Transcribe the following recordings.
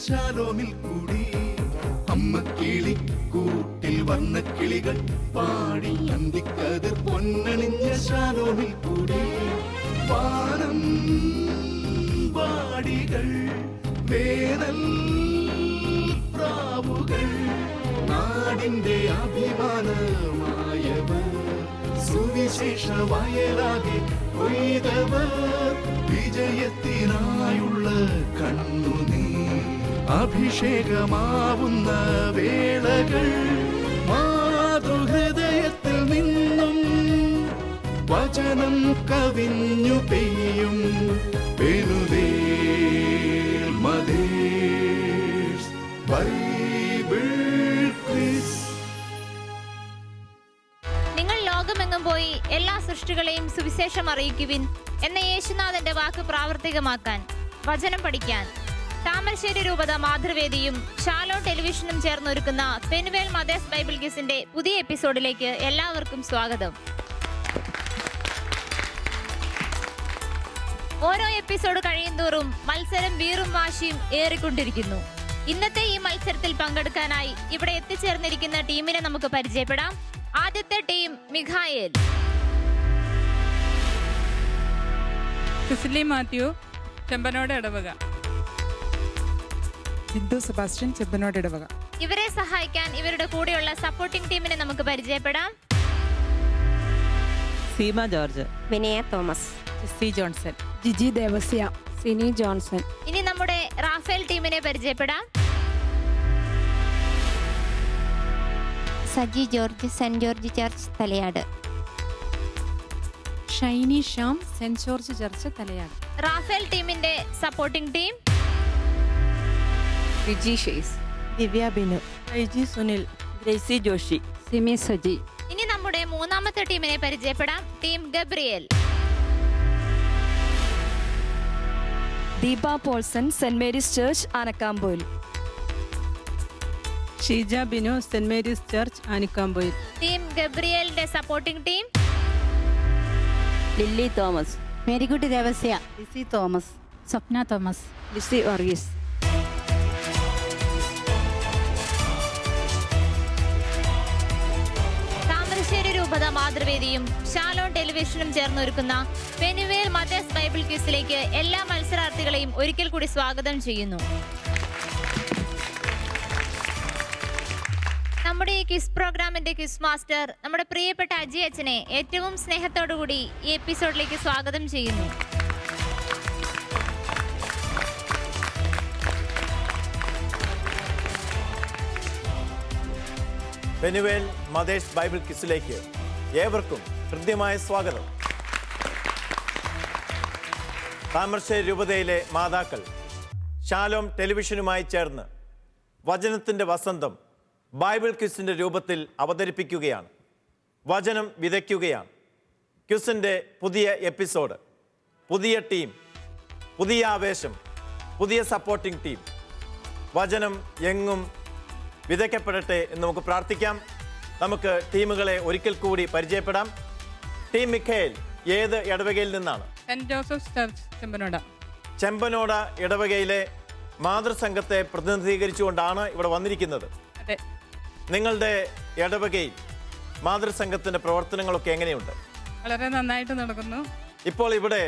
ശാലോമിൽ കൂടി അമ്മ കിളി കൂട്ടിൽ വന്ന കിളികൾ പാടി അന്തിക്കതിർ പൊന്നണിഞ്ഞ ശാലോമിൽ കൂടി വാനം വാടികൾ വേനൽ പ്രാവുകൾ നാടിന്റെ അഭിമാനമായവർ സുവിശേഷ വയലാകെ കൊയ്തവർ വിജയത്തിനായുള്ള കണ്ണുനീർ അഭിഷേകമാവുന്ന വേളകൾ മാതൃഹൃദയത്തിൽ നിന്നും വചനം കവിഞ്ഞു പെയ്യും പെനുവേൽ മതേഴ്സ് ബൈബിൾ ക്വിസ്. നിങ്ങൾ ലോകമെങ്ങും പോയി എല്ലാ സൃഷ്ടികളെയും സുവിശേഷം അറിയിക്കുവിൻ എന്ന യേശുനാഥന്റെ വാക്ക് പ്രാവർത്തികമാക്കാൻ വചനം പഠിക്കാൻ താമരശ്ശേരി രൂപത മാതൃവേദിയും ഷാലോം ടെലിവിഷനും ചേർന്നൊരുക്കുന്ന പെനുവേൽ മദേഴ്സ് ബൈബിൾ ക്വിസിന്റെ പുതിയ എപ്പിസോഡിലേക്ക് എല്ലാവർക്കും സ്വാഗതം. ഓരോ എപ്പിസോഡ് കഴിയുന്തോറും മത്സരം വീറും വാശിയും ഏറിക്കൊണ്ടിരിക്കുന്നു. ഇന്നത്തെ ഈ മത്സരത്തിൽ പങ്കെടുക്കാനായി ഇവിടെ എത്തിച്ചേർന്നിരിക്കുന്ന ടീമിനെ നമുക്ക് പരിചയപ്പെടാം. ആദ്യത്തെ ടീം മിഖായേൽ, സിസിലി മാത്യു, ചെമ്പനോട് ഇടവക. ബിന്ദു സെബാസ്റ്റ്യൻ, ചെമ്പനോട് ഇടവക. ഇവരെ സഹായിക്കാൻ ഇവരുടെ കൂടെയുള്ള സപ്പോർട്ടിംഗ് ടീമിനെ നമുക്ക് പരിചയപ്പെടാം. Seema George, Vinaya Thomas, C Johnson, Jiji Devasya, Sini Johnson. ഇനി നമ്മുടെ റാഫേൽ ടീമിനെ പരിചയപ്പെടാം. Saji George, saint George church Talayad. Shiny Shyam, saint George church Talayad. Raphael ടീമിന്റെ supporting team Viji Shays, Divya Binu, Aiji Sunil, Gracy Joshy, Simi Saji. ഇനി നമ്മുടെ മൂന്നാമത്തെ ടീമിനെ പരിചയപ്പെടാം. Team Gabriel, Deepa Paulson, saint Mary's church Anakkampoyil. Sheeja Binu, saint Mary's church Anikkampoyil. Team ഗബ്രിയേലിന്റെ supporting team Lilly Thomas, Marykutty Devasya, Lissy Thomas, സ്വപ്ന തോമസ്, ലിസി വർഗീസ്. താമരശ്ശേരി രൂപത മാതൃവേദിയും ഷാലോം ടെലിവിഷനും ചേർന്നൊരുക്കുന്ന പെനുവേൽ മദേഴ്സ് ബൈബിൾ ക്വിസിലേക്ക് എല്ലാ മത്സരാർത്ഥികളെയും ഒരിക്കൽ കൂടി സ്വാഗതം ചെയ്യുന്നു. നമ്മുടെ ഈ ക്വിസ് പ്രോഗ്രാമിന്റെ ക്വിസ് മാസ്റ്റർ നമ്മുടെ പ്രിയപ്പെട്ട അജി അച്ഛനെ ഏറ്റവും സ്നേഹത്തോടുകൂടി ഈ എപ്പിസോഡിലേക്ക് സ്വാഗതം ചെയ്യുന്നു. പെനുവേൽ മദേഴ്സ് ബൈബിൾ ക്വിസിലേക്ക് ഏവർക്കും ഹൃദ്യമായ സ്വാഗതം. താമരശ്ശേരി രൂപതയിലെ മാതാക്കൾ ഷാലോം ടെലിവിഷനുമായി ചേർന്ന് വചനത്തിൻ്റെ വസന്തം ബൈബിൾ ക്വിസിൻ്റെ രൂപത്തിൽ അവതരിപ്പിക്കുകയാണ്. വചനം വിതയ്ക്കുകയാണ്. ക്വിസിൻ്റെ പുതിയ എപ്പിസോഡ്, പുതിയ ടീം, പുതിയ ആവേശം, പുതിയ സപ്പോർട്ടിംഗ് ടീം. വചനം എങ്ങും വിതയ്ക്കപ്പെടട്ടെ എന്ന് നമുക്ക് പ്രാർത്ഥിക്കാം. നമുക്ക് ടീമുകളെ ഒരിക്കൽ കൂടി പരിചയപ്പെടാം. ടീം മിഖായേൽ ഏത് ഇടവകയിൽ നിന്നാണ്? Saint Joseph church Chembanoda. Chembanoda ഇടവകയിലെ മാതൃസംഘത്തെ പ്രതിനിധീകരിച്ചുകൊണ്ടാണ് ഇവിടെ വന്നിരിക്കുന്നത്. അതെ. നിങ്ങളുടെ ഇടവകയിൽ മാതൃസംഘത്തിൻ്റെ പ്രവർത്തനങ്ങളൊക്കെ എങ്ങനെയുണ്ട്? വളരെ നന്നായിട്ട് നടക്കുന്നു. ഇപ്പോൾ ഇവിടെ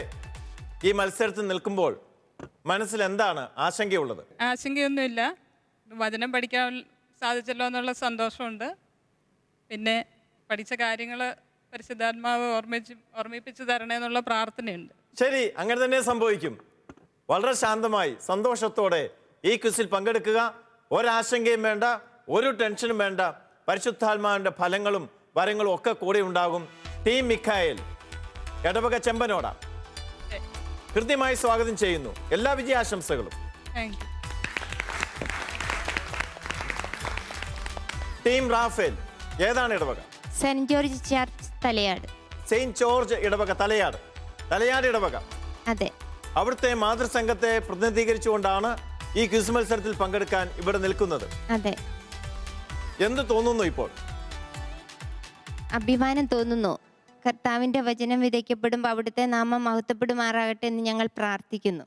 ഈ മത്സരത്തിൽ നിൽക്കുമ്പോൾ മനസ്സിൽ എന്താണ് ആശങ്കയുള്ളത്? ആശങ്കയൊന്നുമില്ല. വചനം പഠിക്കാൻ സാധിച്ചല്ലോ എന്നുള്ള സന്തോഷമുണ്ട്. പിന്നെ പഠിച്ച കാര്യങ്ങൾ പരിശുദ്ധാത്മാവ് ഓർമ്മിപ്പിച്ച് തരണേ എന്നുള്ള പ്രാർത്ഥനയുണ്ട്. ശരി, അങ്ങനെ തന്നെ സംഭവിക്കും. വളരെ ശാന്തമായി സന്തോഷത്തോടെ ഈ ക്വിസിൽ പങ്കെടുക്കുക. ഒരാശങ്കയും വേണ്ട, ഒരു ടെൻഷനും വേണ്ട. പരിശുദ്ധാത്മാവിൻ്റെ ഫലങ്ങളും വരങ്ങളും ഒക്കെ കൂടെ ഉണ്ടാകും. ടീം മിഖായേൽ, ഇടവക ചെമ്പനോട, കൃത്യമായി സ്വാഗതം ചെയ്യുന്നു. എല്ലാ വിജയാശംസകളും. Thank you. ടീം റാഫേൽ ഏതാണ് ഇടവക? Saint George church Talayad. Saint George ഇടവക തലയാട്. തലയാട് ഇടവക. അതെ. അവിടുത്തെ മാതൃസംഘത്തെ പ്രതിനിധീകരിച്ചുകൊണ്ടാണ് ഈ ക്വിസ് മത്സരത്തിൽ പങ്കെടുക്കാൻ ഇവിടെ നിൽക്കുന്നത്. അതെ. എന്ത് തോന്നുന്നു ഇപ്പോൾ? അഭിമാനം തോന്നുന്നു. കർത്താവിന്റെ വചനം വിതയ്ക്കപ്പെടുമ്പോൾ അവിടുത്തെ നാമം മഹത്വപ്പെടുമാറാകട്ടെ എന്ന് ഞങ്ങൾ പ്രാർത്ഥിക്കുന്നു.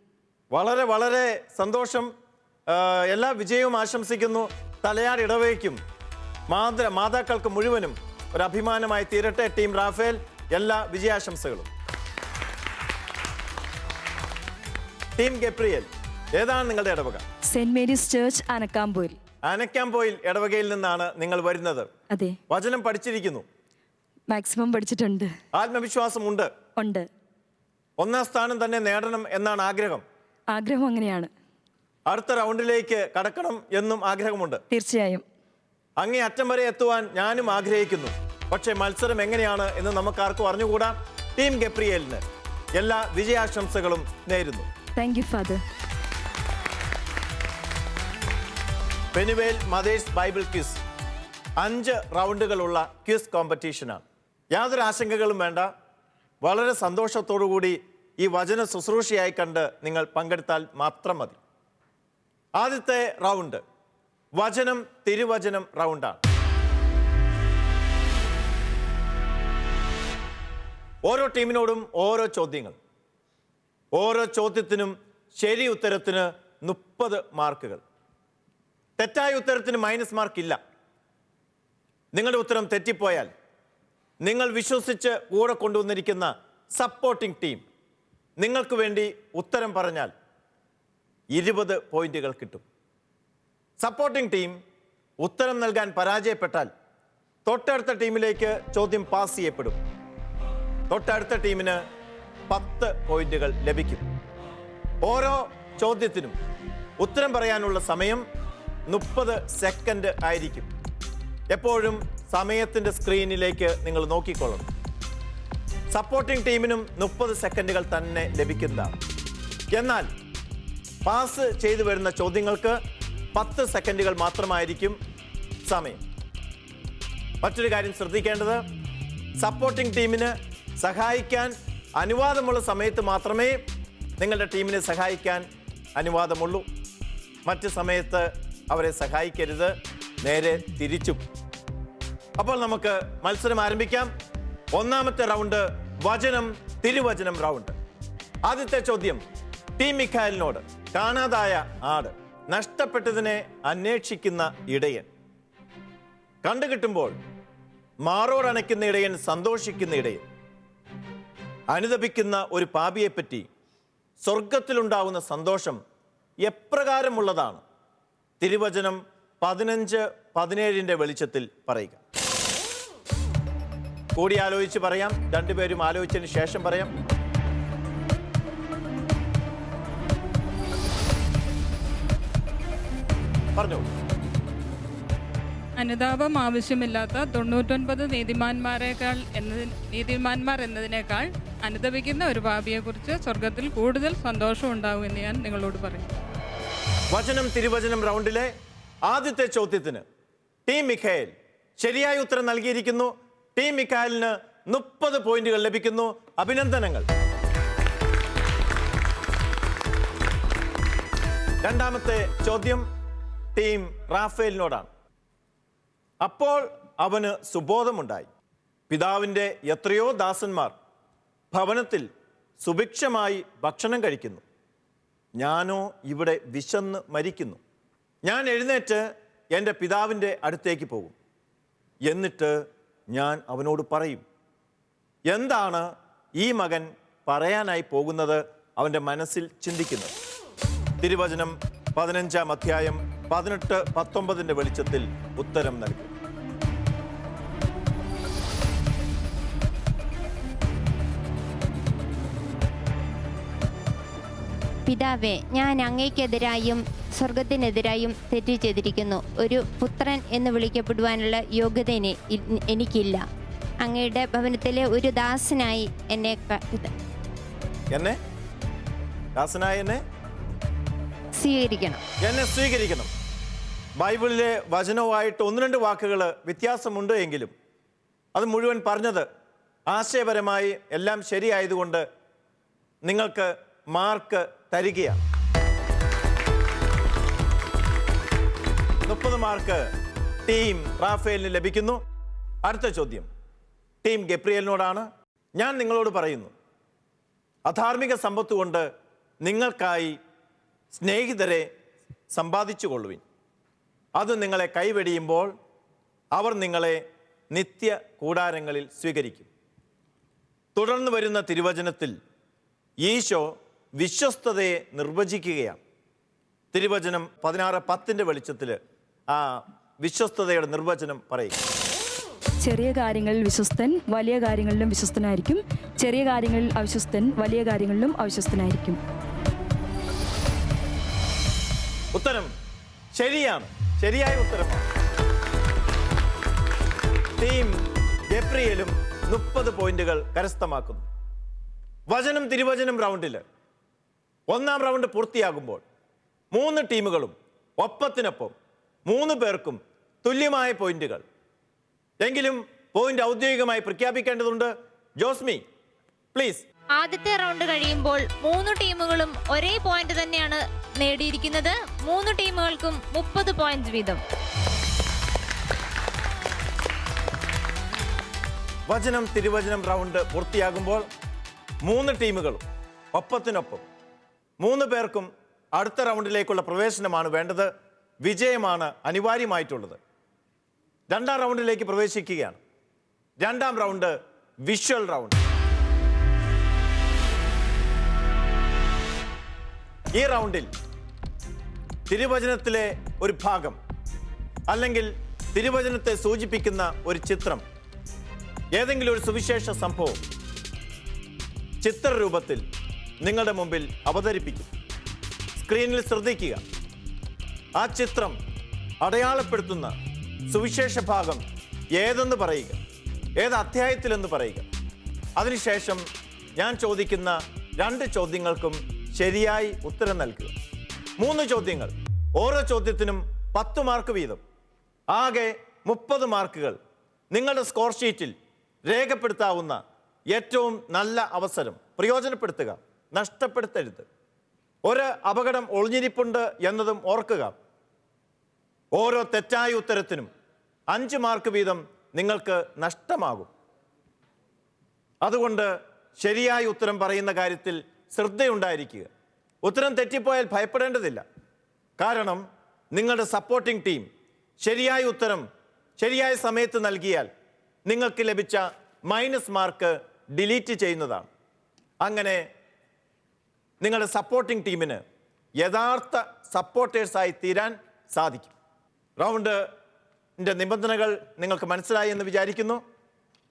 വളരെ വളരെ സന്തോഷം. എല്ലാ വിജയവും ആശംസിക്കുന്നു. തലയാർ ഇടവയ്ക്കും മാതാക്കൾക്ക് മുഴുവനും ഒരു അഭിമാനമായി തീരട്ടെ. ടീം റാഫേൽ, എല്ലാ വിജയാശംസകളും. ടീം ഗബ്രിയേൽ, ഏതാണ് നിങ്ങളുടെ ഇടവക? Saint Mary's church Anakkampoyil. Anakkampoyil ഇടവകയിൽ നിന്നാണ് നിങ്ങൾ വരുന്നത്. അതെ. വചനം പഠിച്ചിരിക്കുന്നു? മാക്സിമം പഠിച്ചിട്ടുണ്ട്. ആത്മവിശ്വാസമുണ്ട്? ഉണ്ട്. 1ാം സ്ഥാനം തന്നെ നേടണം എന്നാണ് ആഗ്രഹം? ആഗ്രഹം അങ്ങനെയാണ്. അടുത്ത റൗണ്ടിലേക്ക് കടക്കണം എന്നും ആഗ്രഹമുണ്ട്? തീർച്ചയായും. അങ്ങേ അറ്റം വരെ എത്തുവാൻ ഞാനും ആഗ്രഹിക്കുന്നു. പക്ഷേ മത്സരം എങ്ങനെയാണ് എന്ന് നമുക്കാർക്കും അറിഞ്ഞുകൂടാ. ടീം ഗബ്രിയേലിന് എല്ലാ വിജയാശംസകളും നേരുന്നു. Thank you father. Penuel mothers Bible quiz 5 റൗണ്ടുകളുള്ള ക്വിസ് കോമ്പറ്റീഷനാണ്. യാതൊരു ആശങ്കകളും വേണ്ട. വളരെ സന്തോഷത്തോടുകൂടി ഈ വചന ശുശ്രൂഷയായി കണ്ട് നിങ്ങൾ പങ്കെടുത്താൽ മാത്രം മതി. ആദ്യത്തെ റൗണ്ട് വചനം തിരുവചനം റൗണ്ടാണ്. ഓരോ ടീമിനോടും ഓരോ ചോദ്യങ്ങൾ. ഓരോ ചോദ്യത്തിനും ശരി ഉത്തരത്തിന് 30 മാർക്കുകൾ. തെറ്റായ ഉത്തരത്തിന് മൈനസ് മാർക്കില്ല. നിങ്ങളുടെ ഉത്തരം തെറ്റിപ്പോയാൽ നിങ്ങൾ വിശ്വസിച്ച് കൂടെ കൊണ്ടുവന്നിരിക്കുന്ന സപ്പോർട്ടിംഗ് ടീം നിങ്ങൾക്ക് വേണ്ടി ഉത്തരം പറഞ്ഞാൽ 20 പോയിന്റുകൾ കിട്ടും. സപ്പോർട്ടിംഗ് ടീം ഉത്തരം നൽകാൻ പരാജയപ്പെട്ടാൽ തൊട്ടടുത്ത ടീമിലേക്ക് ചോദ്യം പാസ് ചെയ്യപ്പെടും. തൊട്ടടുത്ത ടീമിന് 10 പോയിന്റുകൾ ലഭിക്കും. ഓരോ ചോദ്യത്തിനും ഉത്തരം പറയാനുള്ള സമയം 30 സെക്കൻഡ് ആയിരിക്കും. എപ്പോഴും സമയത്തിൻ്റെ സ്ക്രീനിലേക്ക് നിങ്ങൾ നോക്കിക്കൊള്ളണം. സപ്പോർട്ടിംഗ് ടീമിനും 30 സെക്കൻഡുകൾ തന്നെ ലഭിക്കുന്നതാണ്. എന്നാൽ പാസ് ചെയ്തു വരുന്ന ചോദ്യങ്ങൾക്ക് 10 സെക്കൻഡുകൾ മാത്രമായിരിക്കും സമയം. മറ്റൊരു കാര്യം ശ്രദ്ധിക്കേണ്ടത്, സപ്പോർട്ടിംഗ് ടീമിന് സഹായിക്കാൻ അനുവാദമുള്ള സമയത്ത് മാത്രമേ നിങ്ങളുടെ ടീമിനെ സഹായിക്കാൻ അനുവാദമുള്ളൂ. മറ്റ് സമയത്ത് അവരെ സഹായിക്കരുത്, നേരെ തിരിച്ചും. അപ്പോൾ നമുക്ക് മത്സരം ആരംഭിക്കാം. 1ാമത്തെ റൗണ്ട് വചനം തിരുവചനം റൗണ്ട്. ആദ്യത്തെ ചോദ്യം ടീം മിഖായലിനോട്. കാണാതായ ആട്, നഷ്ടപ്പെട്ടതിനെ അന്വേഷിക്കുന്ന ഇടയൻ, കണ്ടുകിട്ടുമ്പോൾ മാറോടണയ്ക്കുന്ന ഇടയൻ, സന്തോഷിക്കുന്ന ഇടയൻ, അനുതപിക്കുന്ന ഒരു പാപിയെപ്പറ്റി സ്വർഗത്തിലുണ്ടാവുന്ന സന്തോഷം എപ്രകാരമുള്ളതാണ്? തിരുവചനം 15-17 വെളിച്ചത്തിൽ പറയുക. കൂടി ആലോചിച്ച് പറയാം. രണ്ടുപേരും ആലോചിച്ചതിന് ശേഷം പറയാം. പറഞ്ഞു. അനുതാപം ആവശ്യമില്ലാത്ത 99 നീതിമാന്മാർ എന്നതിനേക്കാൾ അനുതപിക്കുന്ന ഒരു പാപിയെക്കുറിച്ച് സ്വർഗത്തിൽ കൂടുതൽ സന്തോഷം ഉണ്ടാവും എന്ന് ഞാൻ നിങ്ങളോട് പറയും. വചനം തിരുവചനം റൗണ്ടിലെ ആദ്യത്തെ ചോദ്യത്തിന് ടീം മിഖായേൽ ശരിയായ ഉത്തരം നൽകിയിരിക്കുന്നു. ടീം മിഖായേലിന് 30 പോയിന്റുകൾ ലഭിക്കുന്നു. അഭിനന്ദനങ്ങൾ. രണ്ടാമത്തെ ചോദ്യം ടീം റാഫേലിനോടാണ്. അപ്പോൾ അവന് സുബോധമുണ്ടായി. പിതാവിൻ്റെ എത്രയോ ദാസന്മാർ ഭവനത്തിൽ സുഭിക്ഷമായി ഭക്ഷണം കഴിക്കുന്നു, ഞാനോ ഇവിടെ വിശന്ന് മരിക്കുന്നു. ഞാൻ എഴുന്നേറ്റ് എൻ്റെ പിതാവിൻ്റെ അടുത്തേക്ക് പോകും. എന്നിട്ട് ഞാൻ അവനോട് പറയും, എന്താണ് ഈ മകൻ പറയാനായി പോകുന്നത് അവൻ്റെ മനസ്സിൽ ചിന്തിക്കുന്നത്? തിരുവചനം 15-ാം അധ്യായം 18-19 വെളിച്ചത്തിൽ ഉത്തരം നൽകും. പിതാവേ, ഞാൻ അങ്ങേക്കെതിരായും സ്വർഗത്തിനെതിരായും തെറ്റ് ചെയ്തിരിക്കുന്നു. ഒരു പുത്രൻ എന്ന് വിളിക്കപ്പെടുവാനുള്ള യോഗ്യത എനിക്കില്ല. അങ്ങയുടെ ഭവനത്തിലെ ഒരു ദാസനായി എന്നെ സ്വീകരിക്കണം. ബൈബിളിലെ വചനവുമായിട്ട് 1-2 വാക്കുകൾ വ്യത്യാസമുണ്ട് എങ്കിലും അത് മുഴുവൻ പറഞ്ഞത് ആശയപരമായി എല്ലാം ശരിയായതുകൊണ്ട് നിങ്ങൾക്ക് മാർക്ക് തരികയാണ്. 30 മാർക്ക് ടീം റാഫേലിന് ലഭിക്കുന്നു. അടുത്ത ചോദ്യം ടീം ഗബ്രിയേലിനോടാണ്. ഞാൻ നിങ്ങളോട് പറയുന്നു, അധാർമിക സമ്പത്ത് കൊണ്ട് നിങ്ങൾക്കായി സ്നേഹിതരെ സമ്പാദിച്ചു കൊള്ളുവിൻ. അത് നിങ്ങളെ കൈവെടിയുമ്പോൾ അവർ നിങ്ങളെ നിത്യ കൂടാരങ്ങളിൽ സ്വീകരിക്കും. തുടർന്ന് വരുന്ന തിരുവചനത്തിൽ ഈശോ വിശ്വസ്തതയെ നിർവചിക്കുകയാണ്. തിരുവചനം 16:10 വെളിച്ചത്തിൽ ആ വിശ്വസ്തതയുടെ നിർവചനം പറയുക. ചെറിയ കാര്യങ്ങളിൽ വിശ്വസ്തൻ വലിയ കാര്യങ്ങളിലും വിശ്വസ്തനായിരിക്കും. ചെറിയ കാര്യങ്ങളിൽ അവിശ്വസ്തൻ വലിയ കാര്യങ്ങളിലും അവിശ്വസ്തനായിരിക്കും. ഉത്തരം ശരിയാണ്, ശരിയായ ഉത്തരമാണ്. ടീം ഗബ്രിയേലും 30 പോയിന്റുകൾ കരസ്ഥമാക്കുന്നു. വചനം തിരുവചനം റൗണ്ടിൽ 1-ാം റൗണ്ട് പൂർത്തിയാകുമ്പോൾ 3 ടീമുകളും ഒപ്പത്തിനൊപ്പം 3 പേർക്കും തുല്യമായ പോയിന്റുകൾ. എങ്കിലും പോയിന്റ് ഔദ്യോഗികമായി പ്രഖ്യാപിക്കേണ്ടതുണ്ട്. ജോസ്മി പ്ലീസ്. ആദ്യത്തെ റൗണ്ട് കഴിയുമ്പോൾ 3 ടീമുകളും ഒരേ പോയിന്റ് തന്നെയാണ് നേടിയിരിക്കുന്നത്. 3 ടീമുകൾക്കും 30 പോയിന്റ് വീതം. വചനം തിരുവചനം റൗണ്ട് പൂർത്തിയാകുമ്പോൾ 3 ടീമുകളും ഒപ്പത്തിനൊപ്പം 3 പേർക്കും അടുത്ത റൗണ്ടിലേക്കുള്ള പ്രവേശനമാണ് വേണ്ടത്. വിജയമാണ് അനിവാര്യമായിട്ടുള്ളത്. 2-ാം റൗണ്ടിലേക്ക് പ്രവേശിക്കുകയാണ്. 2-ാം റൗണ്ട് വിഷ്വൽ റൗണ്ട്. ഈ റൗണ്ടിൽ തിരുവചനത്തിലെ ഒരു ഭാഗം അല്ലെങ്കിൽ തിരുവചനത്തെ സൂചിപ്പിക്കുന്ന ഒരു ചിത്രം, ഏതെങ്കിലും ഒരു സുവിശേഷ സംഭവം ചിത്രരൂപത്തിൽ നിങ്ങളുടെ മുമ്പിൽ അവതരിപ്പിക്കും. സ്ക്രീനിൽ ശ്രദ്ധിക്കുക. ആ ചിത്രം അടയാളപ്പെടുത്തുന്ന സുവിശേഷ ഭാഗം ഏതെന്ന് പറയുക, ഏത് അധ്യായത്തിലെന്ന് പറയുക. അതിനുശേഷം ഞാൻ ചോദിക്കുന്ന 2 ചോദ്യങ്ങൾക്കും ശരിയായി ഉത്തരം നൽകുക. 3 ചോദ്യങ്ങൾ, ഓരോ ചോദ്യത്തിനും 10 മാർക്ക് വീതം. ആകെ 30 മാർക്കുകൾ നിങ്ങളുടെ സ്കോർ ഷീറ്റിൽ രേഖപ്പെടുത്താവുന്ന ഏറ്റവും നല്ല അവസരം പ്രയോജനപ്പെടുത്തുക, നഷ്ടപ്പെടുത്തരുത്. ഒരു അപകടം ഒളിഞ്ഞിരിപ്പുണ്ട് എന്നതും ഓർക്കുക. ഓരോ തെറ്റായ ഉത്തരത്തിനും 5 മാർക്ക് വീതം നിങ്ങൾക്ക് നഷ്ടമാകും. അതുകൊണ്ട് ശരിയായ ഉത്തരം പറയുന്ന കാര്യത്തിൽ ശ്രദ്ധയുണ്ടായിരിക്കുക. ഉത്തരം തെറ്റിപ്പോയാൽ ഭയപ്പെടേണ്ടതില്ല. കാരണം നിങ്ങളുടെ സപ്പോർട്ടിംഗ് ടീം ശരിയായ ഉത്തരം ശരിയായ സമയത്ത് നൽകിയാൽ നിങ്ങൾക്ക് ലഭിച്ച മൈനസ് മാർക്ക് ഡിലീറ്റ് ചെയ്യുന്നതാണ്. അങ്ങനെ നിങ്ങളുടെ സപ്പോർട്ടിംഗ് ടീമിന് യഥാർത്ഥ സപ്പോർട്ടേഴ്സായി തീരാൻ സാധിക്കും. റൗണ്ടിൻ്റെ നിബന്ധനകൾ നിങ്ങൾക്ക് മനസ്സിലായി എന്ന് വിചാരിക്കുന്നു.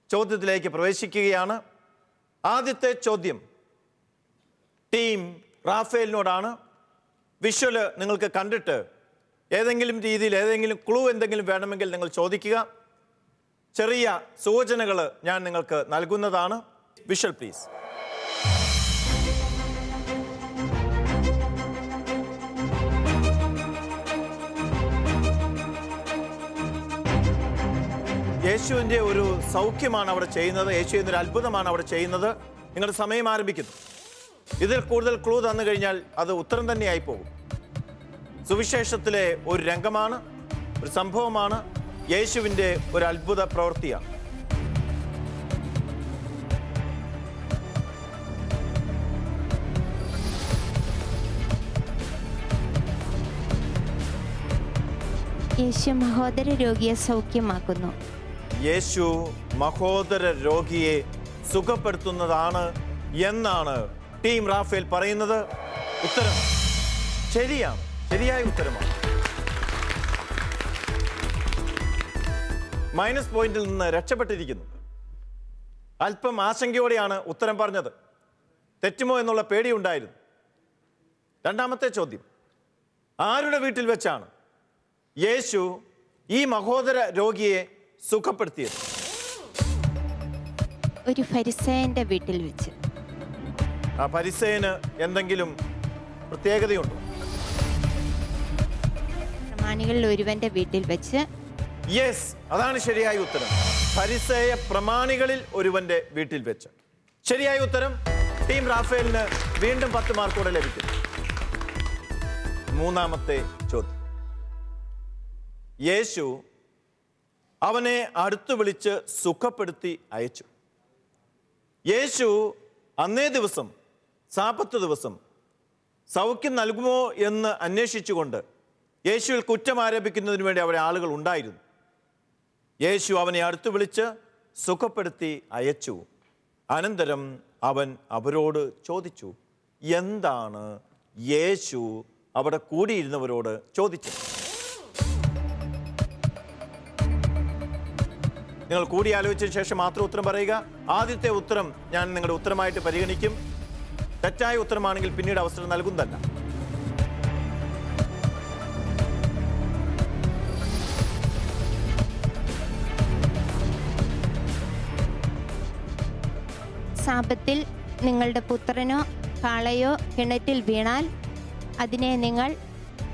ചോദ്യത്തിലേക്ക് പ്രവേശിക്കുകയാണ്. ആദ്യത്തെ ചോദ്യം ടീം റാഫേലിനോടാണ്. വിഷ്വല് നിങ്ങൾക്ക് കണ്ടിട്ട് ഏതെങ്കിലും രീതിയിൽ ഏതെങ്കിലും ക്ലൂ എന്തെങ്കിലും വേണമെങ്കിൽ നിങ്ങൾ ചോദിക്കുക. ചെറിയ സൂചനകൾ ഞാൻ നിങ്ങൾക്ക് നൽകുന്നതാണ്. Visual please. യേശുവിൻ്റെ ഒരു സൗഖ്യമാണ് അവിടെ ചെയ്യുന്നത്. യേശുവിൻ്റെ ഒരു അത്ഭുതമാണ് അവിടെ ചെയ്യുന്നത്. നിങ്ങളുടെ സമയം ആരംഭിക്കുന്നു. ഇതിൽ കൂടുതൽ ക്ലൂ തന്നു കഴിഞ്ഞാൽ അത് ഉത്തരം തന്നെയായി പോകും. സുവിശേഷത്തിലെ ഒരു രംഗമാണ്, ഒരു സംഭവമാണ്, യേശുവിൻ്റെ ഒരു അത്ഭുത പ്രവൃത്തിയാണ്. യേശു മഹോദര രോഗിയെ സൗഖ്യമാക്കുന്നു. യേശു മഹോദര രോഗിയെ സുഖപ്പെടുത്തുന്നതാണ് എന്നാണ് ടീം റാഫേൽ പറയുന്നത്. ഉത്തരം ശരിയാണ്, ശരിയായ ഉത്തരമാണ്. മൈനസ് പോയിന്റിൽ നിന്ന് രക്ഷപ്പെട്ടിരിക്കുന്നു. അല്പം ആശങ്കയോടെയാണ് ഉത്തരം പറഞ്ഞത്. തെറ്റുമോ എന്നുള്ള പേടിയുണ്ടായിരുന്നു. 2ാമത്തെ ചോദ്യം, ആരുടെ വീട്ടിൽ വെച്ചാണ് യേശു ഈ മഹോദര രോഗിയെ സുഖപ്പെടുത്തിയത്? ഒരു ഫരിസേയന്റെ വീട്ടിൽ വെച്ച്. ആ ഫരിസേയന് എന്തെങ്കിലും പ്രത്യേകതയുണ്ടോ? പ്രമാണികളിൽ ഒരുവന്റെ വീട്ടിൽ വെച്ച്. യെസ്, അതാണ് ശരിയായ ഉത്തരം. ഫരിസേയ പ്രമാണികളിൽ ഒരുവന്റെ വീട്ടിൽ വെച്ച്. ശരിയായ ഉത്തരം. ടീം റാഫേലിന് വീണ്ടും 10 മാർക്കോടെ ലഭിക്കുന്നു. 3ാമത്തെ ചോദ്യം, യേശു അവനെ അടുത്ത് വിളിച്ച് സുഖപ്പെടുത്തി അയച്ചു. യേശു അന്നേ ദിവസം സാപത്ത് ദിവസം സൗഖ്യം നൽകുമോ എന്ന് അന്വേഷിച്ചുകൊണ്ട് യേശുവിൽ കുറ്റം ആരോപിക്കുന്നതിന് വേണ്ടി അവിടെ ആളുകൾ ഉണ്ടായിരുന്നു. യേശു അവനെ അടുത്ത് വിളിച്ച് സുഖപ്പെടുത്തി അയച്ചു. അനന്തരം അവൻ അവരോട് ചോദിച്ചു, എന്താണ് യേശു അവിടെ കൂടിയിരുന്നവരോട് ചോദിച്ചത്? നിങ്ങൾ കൂടി ആലോചിച്ചതിന് ശേഷം മാത്രം ഉത്തരം പറയുക. ആദ്യത്തെ ഉത്തരം ഞാൻ നിങ്ങളുടെ ഉത്തരമായിട്ട് പരിഗണിക്കും. തെറ്റായ ഉത്തരമാണെങ്കിൽ പിന്നീട് അവസരം നൽകുന്നതല്ല. സാപത്തിൽ നിങ്ങളുടെ പുത്രനോ കാളയോ കിണറ്റിൽ വീണാൽ അതിനെ നിങ്ങൾ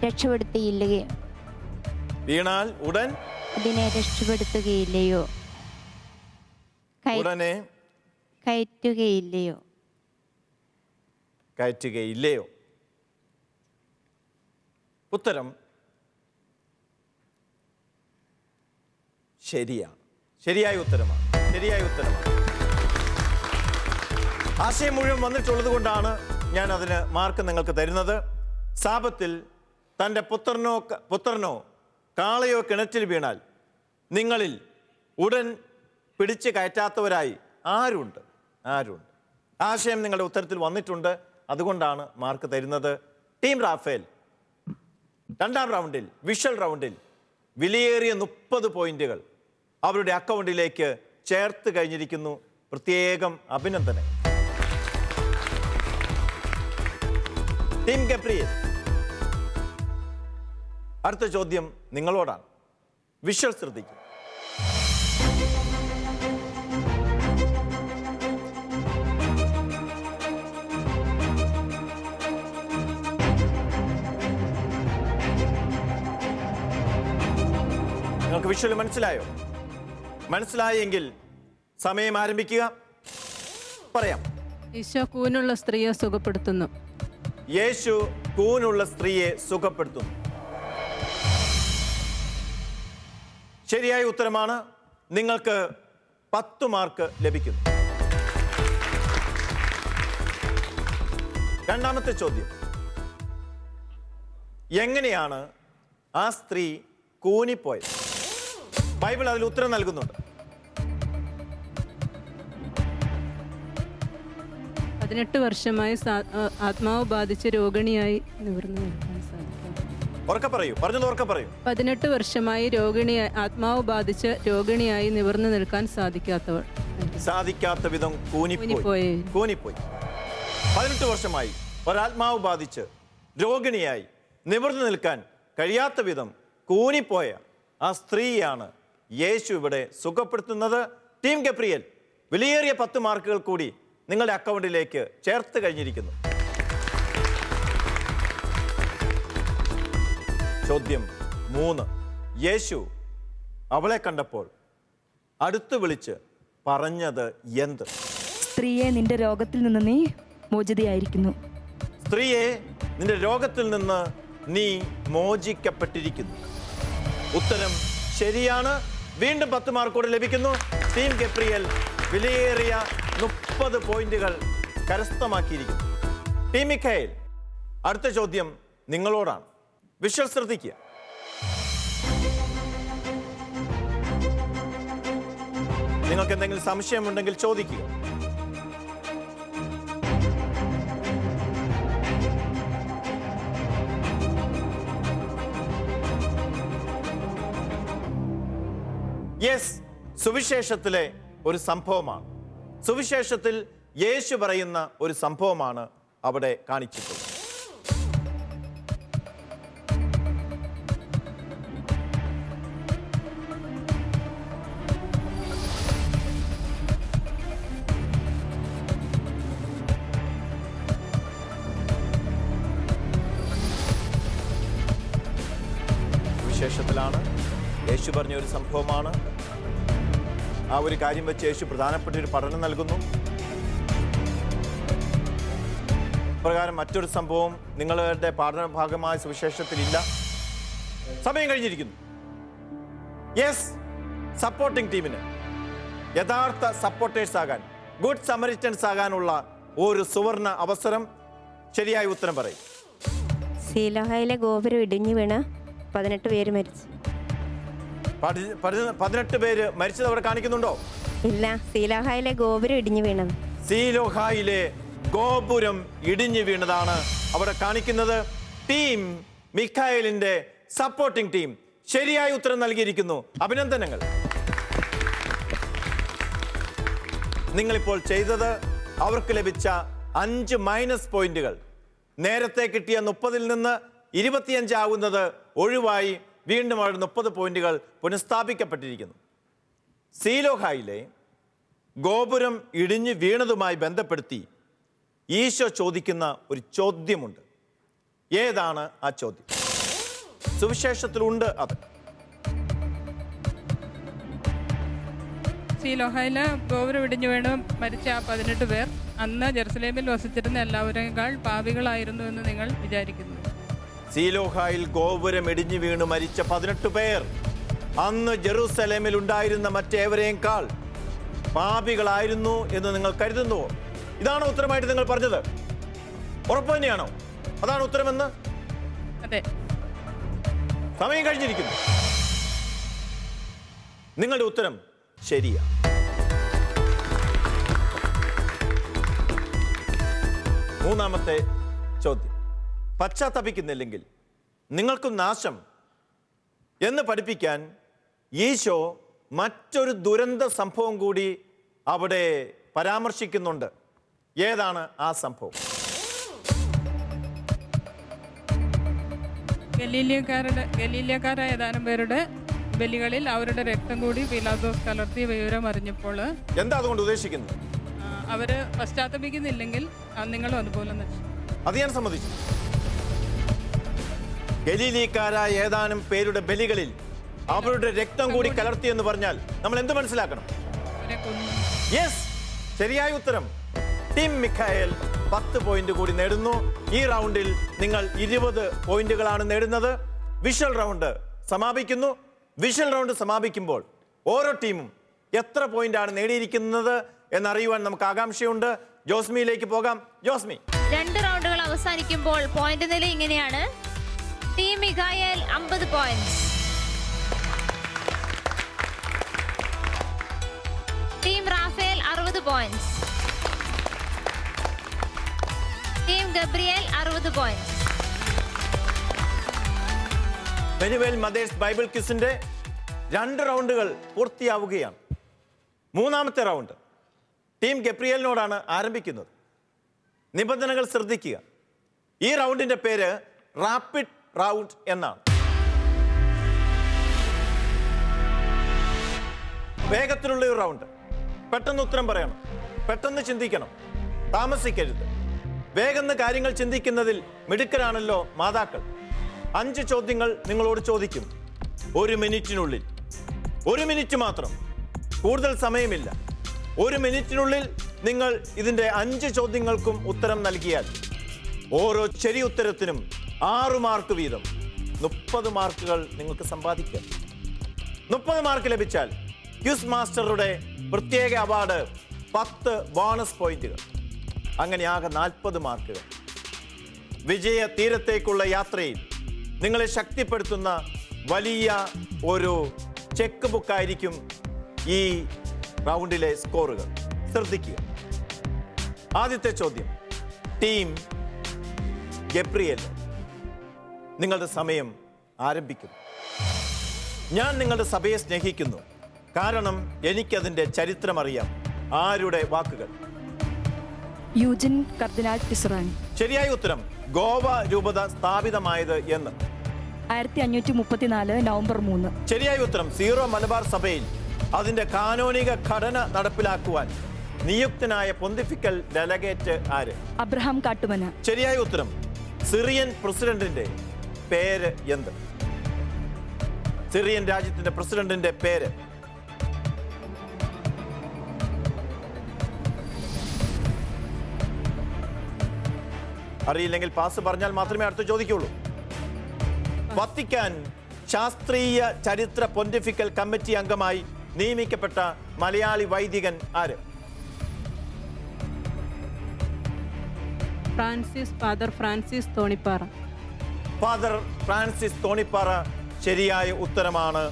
രക്ഷപ്പെടുത്തിയില്ലയോ? വീണാൽ ഉടൻ അതിനെ രക്ഷപ്പെടുത്തുകയില്ലയോ? ഉടനെ കയറ്റുകയില്ലയോ? കയറ്റുകയില്ലയോ? ഉത്തരം ശരിയാണ്. ശരിയായ ഉത്തരമാണ്. ശരിയായ ഉത്തരമാണ്. ആശയം മുഴുവൻ വന്നിട്ടുള്ളത് കൊണ്ടാണ് ഞാൻ അതിന് മാർക്ക് നിങ്ങൾക്ക് തരുന്നത്. സാപത്തിൽ തൻ്റെ പുത്രനോ കാളയോ കിണറ്റിൽ വീണാൽ നിങ്ങളിൽ ഉടൻ പിടിച്ച് കയറ്റാത്തവരായി ആരുണ്ട്? ആശയം നിങ്ങളുടെ ഉത്തരത്തിൽ വന്നിട്ടുണ്ട്. അതുകൊണ്ടാണ് മാർക്ക് തരുന്നത്. ടീം റാഫേൽ രണ്ടാം റൗണ്ടിൽ, വിഷ്വൽ റൗണ്ടിൽ വിലയേറിയ 30 പോയിന്റുകൾ അവരുടെ അക്കൗണ്ടിലേക്ക് ചേർത്ത് കഴിഞ്ഞിരിക്കുന്നു. പ്രത്യേകം അഭിനന്ദനം. ടീം ഗബ്രിയേൽ, അടുത്ത ചോദ്യം നിങ്ങളോടാണ്. വിഷ്വൽ ശ്രദ്ധിക്കും. നിങ്ങൾക്ക് വിഷ്വൽ മനസ്സിലായോ? മനസ്സിലായെങ്കിൽ സമയം ആരംഭിക്കുക. പറയാം. ഈശോ കൂനുള്ള സ്ത്രീയെ സുഖപ്പെടുത്തുന്നു. യേശു കൂനുള്ള സ്ത്രീയെ സുഖപ്പെടുത്തുന്നു. ശരിയായ ഉത്തരമാണ്. നിങ്ങൾക്ക് 10 മാർക്ക് ലഭിക്കുന്നു. രണ്ടാമത്തെ ചോദ്യം, എങ്ങനെയാണ് ആ സ്ത്രീ കൂനിപ്പോയത്? ബൈബിൾ അതിൽ ഉത്തരം നൽകുന്നുണ്ട്. 18 വർഷമായി ആത്മാവ് ബാധിച്ച് രോഗിണിയായി നിവർന്നു നിൽക്കാൻ സാധിക്കും. ഉറക്കെ പറയൂ. പറഞ്ഞത് ഉറക്കെ പറയൂ. 18 വർഷമായി ആത്മാവ് ബാധിച്ച് രോഗിണിയായി നിവർന്നു നിൽക്കാൻ സാധിക്കാത്ത വിധം കൂനിപ്പോയി. 18 വർഷമായി ഒരാത്മാവ് ബാധിച്ച് രോഗിണിയായി നിവർന്നു നിൽക്കാൻ കഴിയാത്ത വിധം കൂനിപ്പോയ ആ സ്ത്രീയാണ് യേശു ഇവിടെ സുഖപ്പെടുത്തുന്നത്. ടീം ഗബ്രിയേൽ വിലയേറിയ 10 മാർക്കുകൾ കൂടി നിങ്ങളുടെ അക്കൗണ്ടിലേക്ക് ചേർത്ത് കഴിഞ്ഞിരിക്കുന്നു. ചോദ്യം 3. യേശു അവളെ കണ്ടപ്പോൾ അടുത്ത് വിളിച്ച് പറഞ്ഞത് എന്ത്? സ്ത്രീയെ നിന്റെ രോഗത്തിൽ നിന്ന് നീ മോചിതയായിരിക്കുന്നു. സ്ത്രീയെ നിന്റെ രോഗത്തിൽ നിന്ന് നീ മോചിക്കപ്പെട്ടിരിക്കുന്നു. ഉത്തരം ശരിയാണ്. വീണ്ടും 10 മാർക്ക് കൂടെ ലഭിക്കുന്നു. ടീം ഗബ്രിയേൽ വിലയേറിയ 30 പോയിന്റുകൾ കരസ്ഥമാക്കിയിരിക്കുന്നു. ടീം മിഖായേൽ, അടുത്ത ചോദ്യം നിങ്ങളോടാണ്. വിഷ്വൽ ശ്രദ്ധിക്കുക. നിങ്ങൾക്ക് എന്തെങ്കിലും സംശയമുണ്ടെങ്കിൽ ചോദിക്കുക. യെസ്, സുവിശേഷത്തിലെ ഒരു സംഭവമാണ്. സുവിശേഷത്തിൽ യേശു പറയുന്ന ഒരു സംഭവമാണ് അവിടെ കാണിച്ചിട്ടുള്ളത്. സുവിശേഷത്തിലാണ്. യേശു പറഞ്ഞ ഒരു സംഭവമാണ്. ആ ഒരു കാര്യം വെച്ച് യേശു പ്രധാനപ്പെട്ട ഒരു പഠനം നൽകുന്നു. പ്രകാരം മറ്റൊരു സംഭവം നിങ്ങളുടെ പഠന ഭാഗമായ സുവിശേഷത്തിലില്ല. സമയം കഴിഞ്ഞിരിക്കുന്നു. യെസ്, സപ്പോർട്ടിംഗ് ടീമിന് യഥാർത്ഥ സപ്പോർട്ടേഴ്സ് ആകാൻ, ഗുഡ് സമരിറ്റൻസ് ആകാനുള്ള ഒരു സുവർണ അവസരം. ശരിയായ ഉത്തരം പറയും. സീലോഹയിലെ ഗോപുരം ഇടിഞ്ഞു വീണ് 18 പേര് മരിച്ചു. 18 പേര് മരിച്ചത് അവിടെ കാണിക്കുന്നുണ്ടോ? ഇല്ല, സീലോഹായിലെ ഗോപുരം ഇടിഞ്ഞു വീണത്. സീലോഹായിലെ ഗോപുരം ഇടിഞ്ഞു വീണതാണ് അവിടെ കാണിക്കുന്നത്. ടീം മിഖായേലിന്റെ സപ്പോർട്ടിംഗ് ടീം ശരിയായ ഉത്തരം നൽകിയിരിക്കുന്നു. അഭിനന്ദനങ്ങൾ. നിങ്ങളിപ്പോൾ ചെയ്തത് അവർക്ക് ലഭിച്ച 5 മൈനസ് പോയിന്റുകൾ നേരത്തെ കിട്ടിയ 30-ൽ നിന്ന് 25 ആവുന്നത് ഒഴിവായി വീണ്ടും അവിടെ 30 പോയിന്റുകൾ പുനഃസ്ഥാപിക്കപ്പെട്ടിരിക്കുന്നു. സീലോഹായിലെ ഗോപുരം ഇടിഞ്ഞു വീണതുമായി ബന്ധപ്പെടുത്തി ഈശോ ചോദിക്കുന്ന ഒരു ചോദ്യമുണ്ട്. ഏതാണ് ആ ചോദ്യം? സുവിശേഷത്തിലുണ്ട് അത്. സീലോഹായിലെ ഗോപുരം ഇടിഞ്ഞു വീണ് മരിച്ച ആ 18 പേർ അന്ന് ജെറുസലേമിൽ വസിച്ചിരുന്ന എല്ലാവരേക്കാൾ പാപികളായിരുന്നു എന്ന് നിങ്ങൾ വിചാരിക്കുന്നു? സീലോഹായിൽ ഗോപുരം ഇടിഞ്ഞു വീണ് മരിച്ച 18 പേർ അന്ന് ജെറുസലേമിൽ ഉണ്ടായിരുന്ന മറ്റേവരേക്കാൾ പാപികളായിരുന്നു എന്ന് നിങ്ങൾ കരുതുന്നുവോ? ഇതാണോ ഉത്തരമായിട്ട് നിങ്ങൾ പറഞ്ഞത്? ഉറപ്പ് തന്നെയാണോ അതാണ് ഉത്തരമെന്ന്? അതെ. സമയം കഴിഞ്ഞിരിക്കുന്നു. നിങ്ങളുടെ ഉത്തരം ശരിയാണ്. മൂന്നാമത്തെ ചോദ്യം. പശ്ചാത്തപിക്കുന്നില്ലെങ്കിൽ നിങ്ങൾക്കും നാശം എന്ന് പഠിപ്പിക്കാൻ ഈശോ മറ്റൊരു ദുരന്ത സംഭവം കൂടി അവിടെ പരാമർശിക്കുന്നുണ്ട്. ഏതാണ് ആ സംഭവം? ഗലീലക്കാരായ ഏതാനും പേരുടെ ബലികളിൽ അവരുടെ രക്തം കൂടി പീലാത്തോസ് കലർത്തിയ വിവരം അറിഞ്ഞപ്പോൾ എന്താ അതുകൊണ്ട് ഉദ്ദേശിക്കുന്നത്? അവര് പശ്ചാത്തപിക്കുന്നില്ലെങ്കിൽ നിങ്ങളും അതുപോലെ നശിക്കും. അത് ഞാൻ സമ്മതിച്ചു. ഗലീലക്കാരായ ഏതാനും പേരുടെ ബലികളിൽ അവരുടെ രക്തം കൂടി കലർത്തി എന്ന് പറഞ്ഞാൽ നമ്മൾ എന്ത് മനസ്സിലാക്കണം? അവരെ കൊന്നു. യെസ്, ശരിയായ ഉത്തരം. ടീം മിഖായേൽ 10 പോയിന്റ് കൂടി നേടുന്നു. ഈ റൗണ്ടിൽ നിങ്ങൾ 20 പോയിന്റുകളാണ് നേടുന്നത്. വിഷ്വൽ റൗണ്ട് സമാപിക്കുന്നു. വിഷ്വൽ റൗണ്ട് സമാപിക്കുമ്പോൾ ഓരോ ടീമും എത്ര പോയിന്റാണ് നേടിയിരിക്കുന്നത് എന്നറിയുവാൻ നമുക്ക് ആകാംക്ഷയുണ്ട്. ജോസ്മിയിലേക്ക് പോകാം. ജോസ്മി, 2 റൗണ്ടുകൾ അവസാനിക്കുമ്പോൾ പോയിന്റ് നില ഇങ്ങനെയാണ്. Team Mikhael 50 point, team Raphael 60 point, team Gabriel 60 point. Penuel mothers Bible ക്വിസിന്റെ 2 റൗണ്ടുകൾ പൂർത്തിയാവുകയാണ്. മൂന്നാമത്തെ റൗണ്ട് ടീം ഗബ്രിയേലിനോടാണ് ആരംഭിക്കുന്നത്. നിബന്ധനകൾ ശ്രദ്ധിക്കുക. ഈ റൗണ്ടിന്റെ പേര് റാപ്പിഡ് റൗണ്ട് എന്നാണ്. വേഗത്തിലുള്ള ഒരു റൗണ്ട്. പെട്ടെന്ന് ഉത്തരം പറയണം, പെട്ടെന്ന് ചിന്തിക്കണം, താമസിക്കരുത്. വേഗം കാര്യങ്ങൾ ചിന്തിക്കുന്നതിൽ മിടുക്കരാണല്ലോ മാതാക്കൾ. 5 ചോദ്യങ്ങൾ നിങ്ങളോട് ചോദിക്കും. 1 മിനിറ്റിനുള്ളിൽ, 1 മിനിറ്റ് മാത്രം, കൂടുതൽ സമയമില്ല. 1 മിനിറ്റിനുള്ളിൽ നിങ്ങൾ ഇതിൻ്റെ 5 ചോദ്യങ്ങൾക്കും ഉത്തരം നൽകിയാൽ ഓരോ ശരി ഉത്തരത്തിനും 6 മാർക്ക് വീതം 30 മാർക്കുകൾ നിങ്ങൾക്ക് സമ്പാദിക്കാം. 30 മാർക്ക് ലഭിച്ചാൽ ക്വിസ് മാസ്റ്ററുടെ പ്രത്യേക അവാർഡ് 10 ബോണസ് പോയിന്റുകൾ, അങ്ങനെ ആകെ 40 മാർക്കുകൾ. വിജയ തീരത്തേക്കുള്ള യാത്രയിൽ നിങ്ങളെ ശക്തിപ്പെടുത്തുന്ന വലിയ ഒരു ചെക്ക് ബുക്കായിരിക്കും ഈ റൗണ്ടിലെ സ്കോറുകൾ. ശ്രദ്ധിക്കുക. ആദ്യത്തെ ചോദ്യം, ടീം ഗബ്രിയേൽ, നിങ്ങളുടെ സമയം ആരംഭിക്കുന്നു. ഞാൻ നിങ്ങളുടെ സഭയെ സ്നേഹിക്കുന്നു, കാരണം എനിക്കതിൻ്റെ ചരിത്രമറിയാം. ആരുടെ വാക്കുകൾ? യൂജിൻ കർദിനാൾ ടിസറാൻ. ശരിയായ ഉത്തരം. ഗോവ രൂപത സ്ഥാപിതമായത് എന്ന്? 1534 നവംബർ 3. ശരിയായ ഉത്തരം. സീറോ മലബാർ സഭയിൽ അതിന്റെ കാനോനിക ഘടന നടപ്പിലാക്കുവാൻ നിയുക്തനായ പൊന്തിഫിക്കൽ ഡെലഗേറ്റ് ആര്? അബ്രഹാം കാട്ടുമന. ശരിയായ ഉത്തരം. സിറിയൻ പ്രസിഡന്റിന്റെ പേര് എന്ത്? സിറിയൻ രാജ്യത്തിന്റെ പ്രസിഡന്റിന്റെ പേര്? അറിയില്ലെങ്കിൽ പാസ് പറഞ്ഞാൽ മാത്രമേ അടുത്ത് ചോദിക്കുള്ളൂ. വത്തിക്കാൻ ശാസ്ത്രീയ ചരിത്ര പൊന്റിഫിക്കൽ കമ്മിറ്റി അംഗമായി നിയമിക്കപ്പെട്ട മലയാളി വൈദികൻ ആര്? Father Francis Thonippara. Father Francis Thonippara ശരിയായ ഉത്തരമാണ്.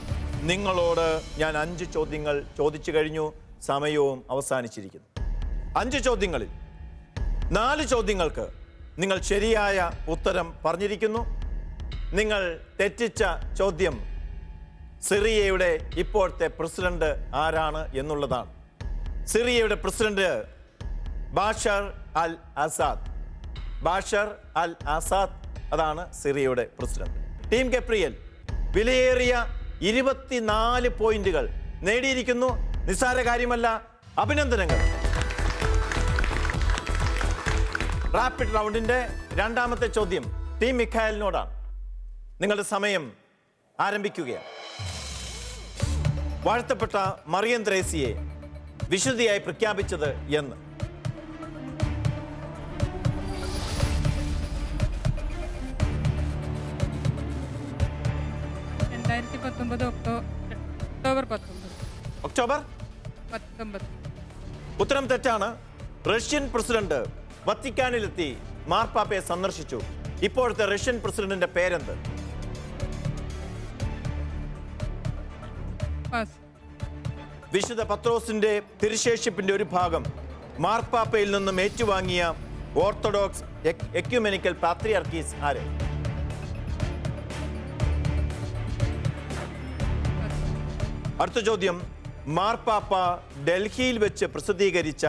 നിങ്ങളോട് ഞാൻ 5 ചോദ്യങ്ങൾ ചോദിച്ചു കഴിഞ്ഞു. സമയവും അവസാനിച്ചിരിക്കുന്നു. 5 ചോദ്യങ്ങളിൽ 4 ചോദ്യങ്ങൾക്ക് നിങ്ങൾ ശരിയായ ഉത്തരം പറഞ്ഞിരിക്കുന്നു. നിങ്ങൾ തെറ്റിച്ച ചോദ്യം സിറിയയുടെ ഇപ്പോഴത്തെ പ്രസിഡന്റ് ആരാണ് എന്നുള്ളതാണ്. സിറിയയുടെ president Bashar al Assad. Bashar al Assad അതാണ് സിറിയയുടെ പ്രസിഡന്റ്. ടീം ഗബ്രിയേൽ വിലയേറിയ 24 പോയിന്റുകൾ നേടിയിരിക്കുന്നു. നിസ്സാര കാര്യമല്ല. അഭിനന്ദനങ്ങൾ. റാപ്പിഡ് റൗണ്ടിന്റെ രണ്ടാമത്തെ ചോദ്യം ടീം മിഖായലിനോടാണ്. നിങ്ങളുടെ സമയം ആരംഭിക്കുകയാണ്. വാഴ്ത്തപ്പെട്ട മറിയം ത്രേസ്യയെ വിശുദ്ധിയായി പ്രഖ്യാപിച്ചത് എന്ന്? ഒക്ടോബർ 19. ഉത്തരം തെറ്റാണ്. റഷ്യൻ പ്രസിഡന്റ് വത്തിക്കാനിലെത്തി മാർപ്പാപ്പയെ സന്ദർശിച്ചു. ഇപ്പോഴത്തെ റഷ്യൻ പ്രസിഡന്റിന്റെ പേരെന്ത്? പാസ്. വിശുദ്ധ പത്രോസിന്റെ തിരുശേഷിപ്പിന്റെ ഒരു ഭാഗം മാർപ്പാപ്പയിൽ നിന്നും ഏറ്റുവാങ്ങിയ ഓർത്തഡോക്സ് എക്യുമെനിക്കൽ പാത്രിയാർക്കീസ് ആര്? അടുത്ത ചോദ്യം മാർപ്പാപ്പ ഡൽഹിയിൽ വെച്ച് പ്രസിദ്ധീകരിച്ച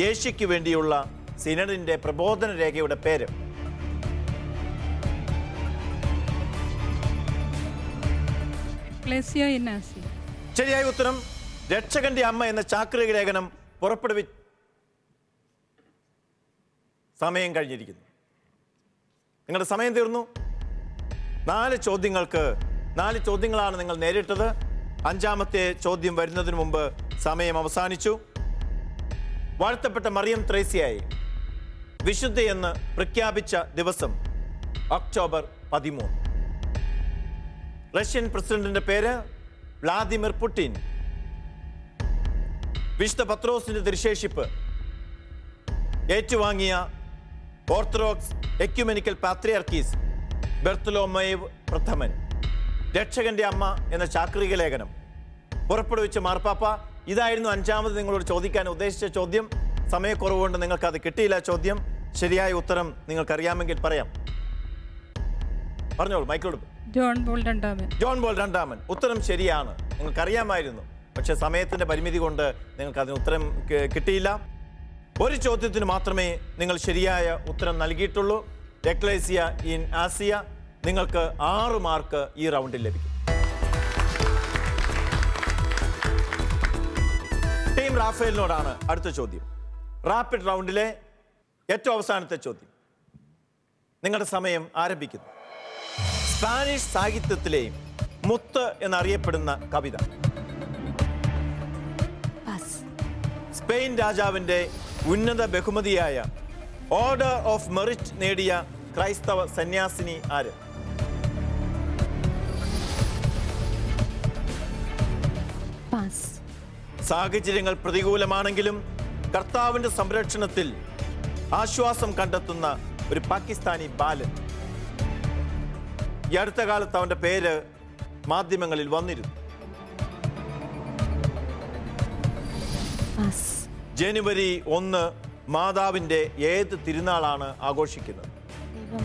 യേശുയ്ക്ക് വേണ്ടിയുള്ള സിനഡിന്റെ പ്രബോധന രേഖയുടെ പേര്? Ecclesia in Asiya. ശരിയായ ഉത്തരം. രക്ഷകന്റെ അമ്മ എന്ന ചാക്രിക ലേഖനം സമയം കഴിഞ്ഞിരിക്കുന്നു. നിങ്ങളുടെ സമയം തീർന്നു. 4 ചോദ്യങ്ങളാണ് നിങ്ങൾ നേരിട്ടത്. 5ാമത്തെ ചോദ്യം വരുന്നതിന് മുമ്പ് സമയം അവസാനിച്ചു. വാഴ്ത്തപ്പെട്ട മറിയം ത്രേസ്യയായി വിശുദ്ധയെന്ന് പ്രഖ്യാപിച്ച ദിവസം ഒക്ടോബർ 13. റഷ്യൻ പ്രസിഡന്റിന്റെ പേര് വ്ളാദിമിർ പുടിൻ. വിശുദ്ധ പത്രോസിന്റെ തിരുശേഷിപ്പ് ഏറ്റുവാങ്ങിയ ഓർത്തഡോക്സ് എക്യുമെനിക്കൽ പാത്രിയാർക്കീസ് ബർത്തലോമേവ് പ്രഥമൻ. രക്ഷകന്റെ അമ്മ എന്ന ചാക്രിക ലേഖനം പുറപ്പെടുവിച്ച മാർപ്പാപ്പ. ഇതായിരുന്നു 5ാമത് നിങ്ങളോട് ചോദിക്കാൻ ഉദ്ദേശിച്ച ചോദ്യം. സമയക്കുറവുകൊണ്ട് നിങ്ങൾക്കത് കിട്ടിയില്ല. ചോദ്യം ശരിയായ ഉത്തരം നിങ്ങൾക്കറിയാമെങ്കിൽ പറയാം. പറഞ്ഞോളൂ, മൈക്കോട്. ജോൺ പോൾ രണ്ടാമൻ. ജോൺ പോൾ രണ്ടാമൻ. ഉത്തരം ശരിയാണ്. നിങ്ങൾക്കറിയാമായിരുന്നു. പക്ഷെ സമയത്തിന്റെ പരിമിതി കൊണ്ട് നിങ്ങൾക്ക് അതിന് ഉത്തരം കിട്ടിയില്ല. ഒരു ചോദ്യത്തിന് മാത്രമേ നിങ്ങൾ ശരിയായ ഉത്തരം നൽകിയിട്ടുള്ളൂ. Ecclesia in Asiya. നിങ്ങൾക്ക് 6 മാർക്ക് ഈ റൗണ്ടിൽ ലഭിക്കും. ടീം റാഫേലിനോടാണ് അടുത്ത ചോദ്യം. റാപ്പിഡ് റൗണ്ടിലെ ഏറ്റവും അവസാനത്തെ ചോദ്യം. നിങ്ങളുടെ സമയം ആരംഭിക്കുന്നു. സ്പാനിഷ് സാഹിത്യത്തിലെ മുത്ത് എന്നറിയപ്പെടുന്ന കവിത? സ്പെയിൻ രാജാവിന്റെ ഉന്നത ബഹുമതിയായ ഓർഡർ ഓഫ് മെറിറ്റ് നേടിയ ക്രൈസ്തവ സന്യാസിനി ആര്? സാഹചര്യങ്ങൾ പ്രതികൂലമാണെങ്കിലും കർത്താവിന്റെ സംരക്ഷണത്തിൽ ആശ്വാസം കണ്ടെത്തുന്ന ഒരു പാകിസ്ഥാനി ബാലൻ. ഈ അടുത്ത കാലത്ത് അവന്റെ പേര് മാധ്യമങ്ങളിൽ വന്നിരുന്നു. ജനുവരി 1 മാതാവിന്റെ ഏത് തിരുനാളാണ് ആഘോഷിക്കുന്നത്?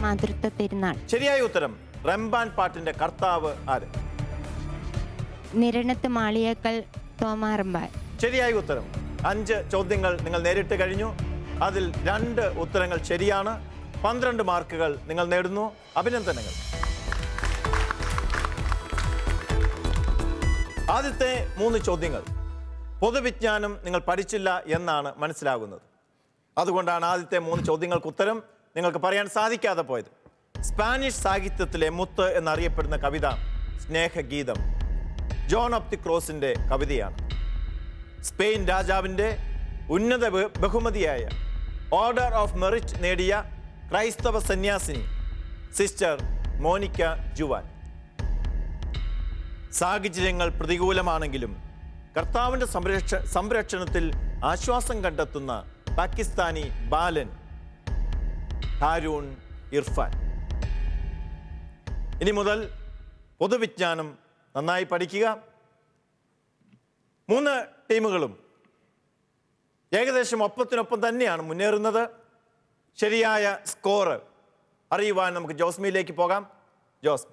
മാതൃത്വ തിരുനാൾ. ശരിയായ ഉത്തരം. റംബാൻ പാട്ടിന്റെ കർത്താവ് ആര്? നിരണത്ത് മാളിയേക്കൽ തോമാറമ്പാൽ. ശരിയായ ഉത്തരം. 5 ചോദ്യങ്ങൾ നിങ്ങൾ നേരിട്ട് കഴിഞ്ഞു. അതിൽ 2 ഉത്തരങ്ങൾ ശരിയാണ്. 12 മാർക്കുകൾ നിങ്ങൾ നേടുന്നു. അഭിനന്ദനങ്ങൾ. ആദ്യത്തെ 3 ചോദ്യങ്ങൾ പൊതുവിജ്ഞാനം നിങ്ങൾ പഠിച്ചില്ല എന്നാണ് മനസ്സിലാകുന്നത്. അതുകൊണ്ടാണ് ആദ്യത്തെ 3 ചോദ്യങ്ങൾക്ക് ഉത്തരം നിങ്ങൾക്ക് പറയാൻ സാധിക്കാതെ പോയത്. സ്പാനിഷ് സാഹിത്യത്തിലെ മുത്ത് എന്നറിയപ്പെടുന്ന കവിത സ്നേഹഗീതം ജോൺ ഓഫ് ദി ക്രോസിന്റെ കവിതയാണ്. സ്പെയിൻ രാജാവിന്റെ ഉന്നത ബഹുമതിയായ ഓർഡർ ഓഫ് മെറിറ്റ് നേടിയ ക്രൈസ്തവ സന്യാസിനി സിസ്റ്റർ മോനിക്ക ജുവാൻ. സാഹചര്യങ്ങൾ പ്രതികൂലമാണെങ്കിലും കർത്താവിന്റെ സംരക്ഷണത്തിൽ ആശ്വാസം കണ്ടെത്തുന്ന പാകിസ്ഥാനി ബാലൻ ഹാരൂൺ ഇർഫാൻ. ഇനി മുതൽ പൊതുവിജ്ഞാനം നന്നായി പഠിക്കുക. 3 ടീമുകളും ഏകദേശം ഒപ്പത്തിനൊപ്പം തന്നെയാണ് മുന്നേറുന്നത്. ശരിയായ സ്കോർ അറിയുവാൻ നമുക്ക് ജോസ്മിയിലേക്ക് പോകാം. ജോസ്,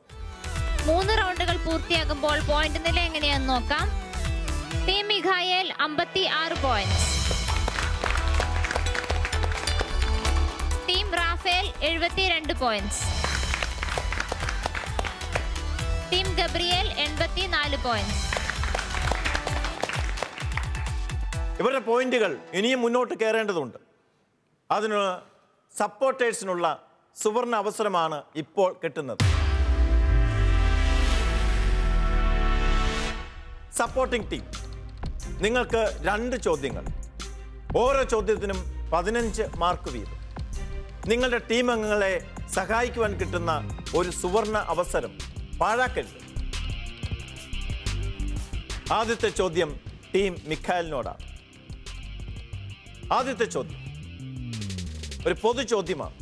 3 റൗണ്ടുകൾ പൂർത്തിയാകുമ്പോൾ പോയിന്റ് നില എങ്ങനെയാണെന്ന് നോക്കാം. Team Michael 56 point, team Raphael 72 points, team Gabriel 84 points. ഇവരുടെ പോയിന്റുകൾ ഇനിയും മുന്നോട്ട് കയറേണ്ടതുണ്ട്. അതിന് സപ്പോർട്ടേഴ്സിനുള്ള സുവർണ അവസരമാണ് ഇപ്പോൾ കിട്ടുന്നത്. സപ്പോർട്ടിംഗ് ടീം, നിങ്ങൾക്ക് 2 ചോദ്യങ്ങൾ, ഓരോ ചോദ്യത്തിനും 15 മാർക്ക് വീതം. നിങ്ങളുടെ ടീം അംഗങ്ങളെ സഹായിക്കുവാൻ കിട്ടുന്ന ഒരു സുവർണ അവസരം പാഴാക്കരുത്. ആദ്യത്തെ ചോദ്യം ടീം മിഖായലിനോടാണ്. ആദ്യത്തെ ചോദ്യം ഒരു പൊതു ചോദ്യമാണ്.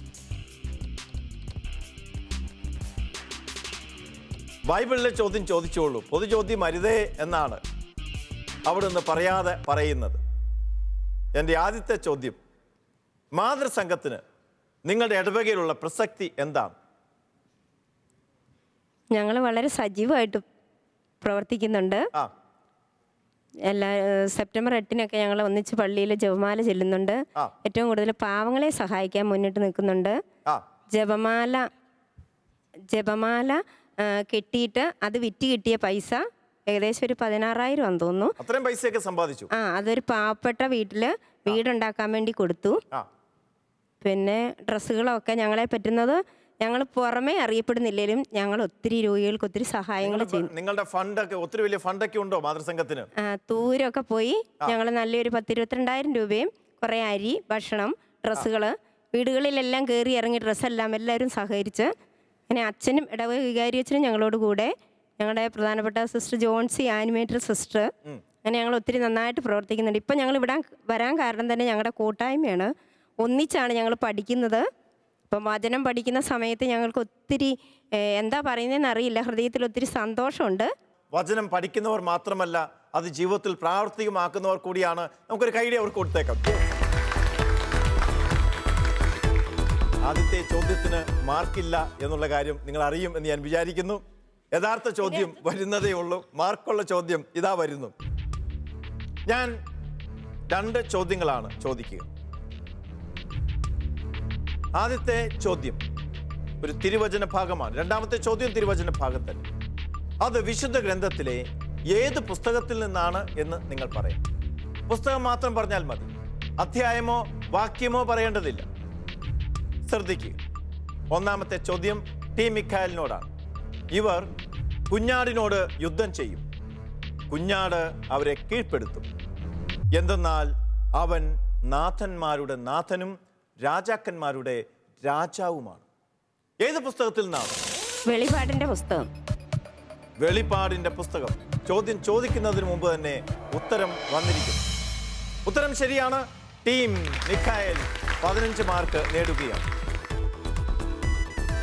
ബൈബിളിലെ ചോദ്യം ചോദിച്ചോളൂ, പൊതു ചോദ്യം അരുതേ എന്നാണ് അവിടെ നിന്ന് പറയാതെ പറയുന്നത്. എൻ്റെ ആദ്യത്തെ ചോദ്യം, മാതൃസംഘത്തിന് നിങ്ങളുടെ ഇടവകയിലുള്ള പ്രസക്തി എന്താണ്? ഞങ്ങൾ വളരെ സജീവമായിട്ട് പ്രവർത്തിക്കുന്നുണ്ട്. എല്ലാ സെപ്റ്റംബർ 8-നൊക്കെ ഞങ്ങൾ ഒന്നിച്ച് പള്ളിയിൽ ജപമാല ചെല്ലുന്നുണ്ട്. ഏറ്റവും കൂടുതൽ പാവങ്ങളെ സഹായിക്കാൻ മുന്നിട്ട് നിൽക്കുന്നുണ്ട്. ജപമാല കെട്ടിയിട്ട് അത് വിറ്റ് കിട്ടിയ പൈസ ഏകദേശം ഒരു 16,000 ആണെന്ന് തോന്നുന്നു. അത്രയും പൈസയൊക്കെ സമ്പാദിച്ചു. അതൊരു പാവപ്പെട്ട വീടുണ്ടാക്കാൻ വേണ്ടി കൊടുത്തു. പിന്നെ ഡ്രസ്സുകളൊക്കെ ഞങ്ങളെ പറ്റുന്നത് ഞങ്ങൾ പുറമേ അറിയപ്പെടുന്നില്ലെങ്കിലും ഞങ്ങൾ ഒത്തിരി രോഗികൾക്ക് ഒത്തിരി സഹായങ്ങൾ ചെയ്യും. നിങ്ങളുടെ ഫണ്ടൊക്കെ ഒത്തിരി വലിയ ഫണ്ടൊക്കെ ഉണ്ടോ മാതൃസംഘത്തിന്? ദൂരമൊക്കെ പോയി ഞങ്ങൾ നല്ലൊരു 10-22,000 രൂപയും കുറേ അരി, ഭക്ഷണം, ഡ്രസ്സുകൾ, വീടുകളിലെല്ലാം കയറി ഇറങ്ങി ഡ്രസ്സെല്ലാം എല്ലാവരും സഹകരിച്ച് അങ്ങനെ അച്ഛനും ഇടവക വികാരി അച്ഛനും ഞങ്ങളോട് കൂടെ, ഞങ്ങളുടെ പ്രധാനപ്പെട്ട സിസ്റ്റർ ജോൺസി ആനിമേറ്റർ സിസ്റ്റർ, അങ്ങനെ ഞങ്ങൾ ഒത്തിരി നന്നായിട്ട് പ്രവർത്തിക്കുന്നുണ്ട്. ഇപ്പം ഞങ്ങൾ ഇവിടെ വരാൻ കാരണം തന്നെ ഞങ്ങളുടെ കൂട്ടായ്മയാണ്. ഒന്നിച്ചാണ് ഞങ്ങൾ പഠിക്കുന്നത്. ഇപ്പം വചനം പഠിക്കുന്ന സമയത്ത് ഞങ്ങൾക്ക് ഒത്തിരി എന്താ പറയുന്നതെന്ന് അറിയില്ല, ഹൃദയത്തിൽ ഒത്തിരി സന്തോഷമുണ്ട്. വചനം പഠിക്കുന്നവർ മാത്രമല്ല, അത് ജീവിതത്തിൽ പ്രാവർത്തികമാക്കുന്നവർ കൂടിയാണ്. നമുക്കൊരു കൈഡി അവർക്ക് കൊടുത്തേക്കാം. ആദ്യത്തെ ചോദ്യത്തിന് മാർക്കില്ല എന്നുള്ള കാര്യം നിങ്ങൾ അറിയും എന്ന് ഞാൻ വിചാരിക്കുന്നു. യഥാർത്ഥ ചോദ്യം വരുന്നതേ ഉള്ളൂ. മാർക്കുള്ള ചോദ്യം ഇതാ വരുന്നു. ഞാൻ 2 ചോദ്യങ്ങളാണ് ചോദിക്കുക. ആദ്യത്തെ ചോദ്യം ഒരു തിരുവചന ഭാഗമാണ്. രണ്ടാമത്തെ ചോദ്യം തിരുവചന ഭാഗം തന്നെ. അത് വിശുദ്ധ ഗ്രന്ഥത്തിലെ ഏത് പുസ്തകത്തിൽ നിന്നാണ് എന്ന് നിങ്ങൾ പറയാം. പുസ്തകം മാത്രം പറഞ്ഞാൽ മതി, അധ്യായമോ വാക്യമോ പറയേണ്ടതില്ല. ശ്രദ്ധിക്കുക. ഒന്നാമത്തെ ചോദ്യം ടീം മിഖായലിനോടാണ്. ഇവർ കുഞ്ഞാടിനോട് യുദ്ധം ചെയ്യും. കുഞ്ഞാട് അവരെ കീഴ്പ്പെടുത്തും. എന്തെന്നാൽ അവൻ നാഥന്മാരുടെ നാഥനും രാജാക്കന്മാരുടെ രാജാവുമാണ്. ഏത് പുസ്തകത്തിൽ നിന്നാണ്? വെളിപാടിന്റെ പുസ്തകം. വെളിപാടിന്റെ പുസ്തകം. ചോദ്യം ചോദിക്കുന്നതിന് മുമ്പ് തന്നെ ഉത്തരം വന്നിരിക്കും. ഉത്തരം ശരിയാണ്. ടീം മിഖായൽ 15 മാർക്ക് നേടുകയാണ്.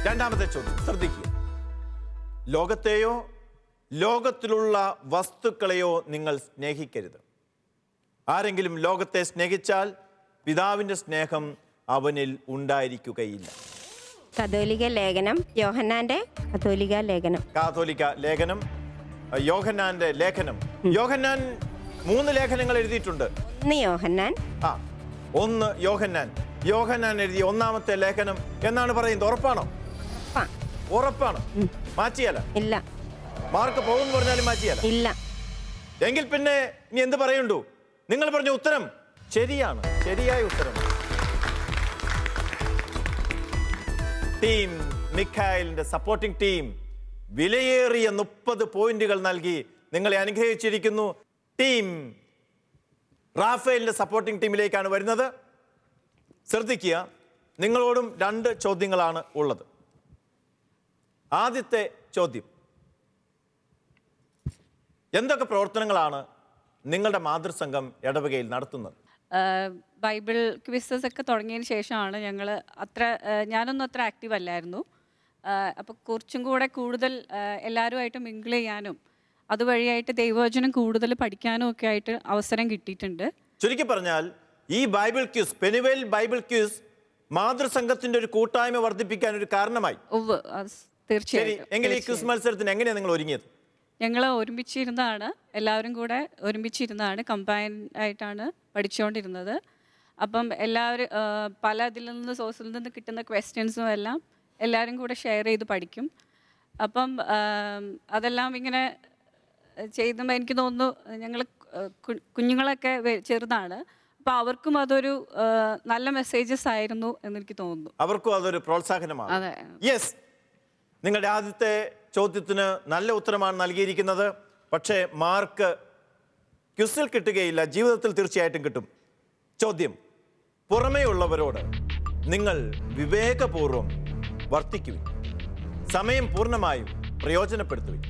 രണ്ടാമത്തെ ചോദ്യം ശ്രദ്ധിക്കുക. ലോകത്തെയോ ലോകത്തിലുള്ള വസ്തുക്കളെയോ നിങ്ങൾ സ്നേഹിക്കരുത്. ആരെങ്കിലും ലോകത്തെ സ്നേഹിച്ചാൽ പിതാവിന്റെ സ്നേഹം അവനിൽ ഉണ്ടായിരിക്കുകയില്ല. കത്തോലിക്ക ലേഖനം, യോഹന്നാന്റെ കത്തോലിക്ക ലേഖനം, യോഹന്നാന്റെ ലേഖനം. യോഹന്നാൻ 3 ലേഖനങ്ങൾ എഴുതിയിട്ടുണ്ട്. 1 യോഹന്നാൻ എഴുതിയ 1-ാമത്തെ ലേഖനം എന്നാണ് പറയുന്നത്. ഉറപ്പാണോ? ഉറപ്പാണ്. മാറ്റിയാല ഇല്ല. മാർക്ക് പോകുമെന്ന് പറഞ്ഞാലും മാറ്റിയാല ഇല്ല. എങ്കിൽ പിന്നെ ഇനി എന്ത് പറയണ്ടു? നിങ്ങൾ പറഞ്ഞ ഉത്തരം ശരിയാണ്. ശരിയായ ഉത്തരം. ടീം മിഖായലിന്റെ സപ്പോർട്ടിംഗ് ടീം വിലയേറിയ 30 പോയിന്റുകൾ നൽകി നിങ്ങളെ അനുഗ്രഹിച്ചിരിക്കുന്നു. ടീം റാഫേലിന്റെ സപ്പോർട്ടിംഗ് ടീമിലേക്കാണ് വരുന്നത്. ശ്രദ്ധിക്കുക. നിങ്ങളോടും 2 ചോദ്യങ്ങളാണ് ഉള്ളത്. ആദ്യത്തെ ചോദ്യം, എന്തൊക്കെ പ്രവർത്തനങ്ങളാണ് നിങ്ങളുടെ മാതൃസംഘം ഇടവകയിൽ നടത്തുന്നത്? ബൈബിൾ ക്വിസസ് ഒക്കെ തുടങ്ങിയതിന് ശേഷമാണ് ഞാനൊന്നും അത്ര ആക്റ്റീവ് അല്ലായിരുന്നു. അപ്പോൾ കുറച്ചും കൂടെ കൂടുതൽ എല്ലാവരുമായിട്ട് മിങ്കിൾ ചെയ്യാനും അതുവഴിയായിട്ട് ദൈവവചനം കൂടുതൽ പഠിക്കാനും ഒക്കെ ആയിട്ട് അവസരം കിട്ടിയിട്ടുണ്ട്. ചുരുക്കി പറഞ്ഞാൽ ഈ Bible quiz, Penuel Bible quiz മാതൃസംഘത്തിന്റെ ഒരു കൂട്ടായ്മ വർദ്ധിപ്പിക്കാൻ ഒരു കാരണമായി. തീർച്ചയായും. എങ്കിൽ ഈ ക്യൂസ് മത്സരത്തിന് എങ്ങനെയാണ് നിങ്ങൾ ഒരുങ്ങിയത്? ഞങ്ങൾ ഒരുമിച്ചിരുന്നാണ്, എല്ലാവരും കൂടെ ഒരുമിച്ചിരുന്നാണ്, കമ്പൈൻ ആയിട്ടാണ് പഠിച്ചുകൊണ്ടിരുന്നത്. അപ്പം എല്ലാവരും പല ഇതിൽ നിന്ന് സോഴ്സിൽ നിന്ന് കിട്ടുന്ന ക്വസ്റ്റ്യൻസും എല്ലാം എല്ലാവരും കൂടെ ഷെയർ ചെയ്ത് പഠിക്കും. അപ്പം അതെല്ലാം ഇങ്ങനെ ചെയ്യുമ്പോൾ എനിക്ക് തോന്നുന്നു ഞങ്ങൾ കുഞ്ഞുങ്ങളൊക്കെ ചെറുതാണ്, അപ്പോൾ അവർക്കും അതൊരു നല്ല മെസ്സേജസ് ആയിരുന്നു എന്നെനിക്ക് തോന്നുന്നു. അവർക്കും അതൊരു പ്രോത്സാഹനമാണ്. അതെ. യെസ്, നിങ്ങളുടെ ആദ്യത്തെ ചോദ്യത്തിന് നല്ല ഉത്തരമാണ് നൽകിയിരിക്കുന്നത്. പക്ഷേ മാർക്ക് ക്വിസിൽ കിട്ടുകയില്ല, ജീവിതത്തിൽ തീർച്ചയായിട്ടും കിട്ടും. ചോദ്യം: പുറമേയുള്ളവരോട് നിങ്ങൾ വിവേകപൂർവം വർത്തിക്കുവിൻ, സമയം പൂർണ്ണമായും പ്രയോജനപ്പെടുത്തുവിൻ.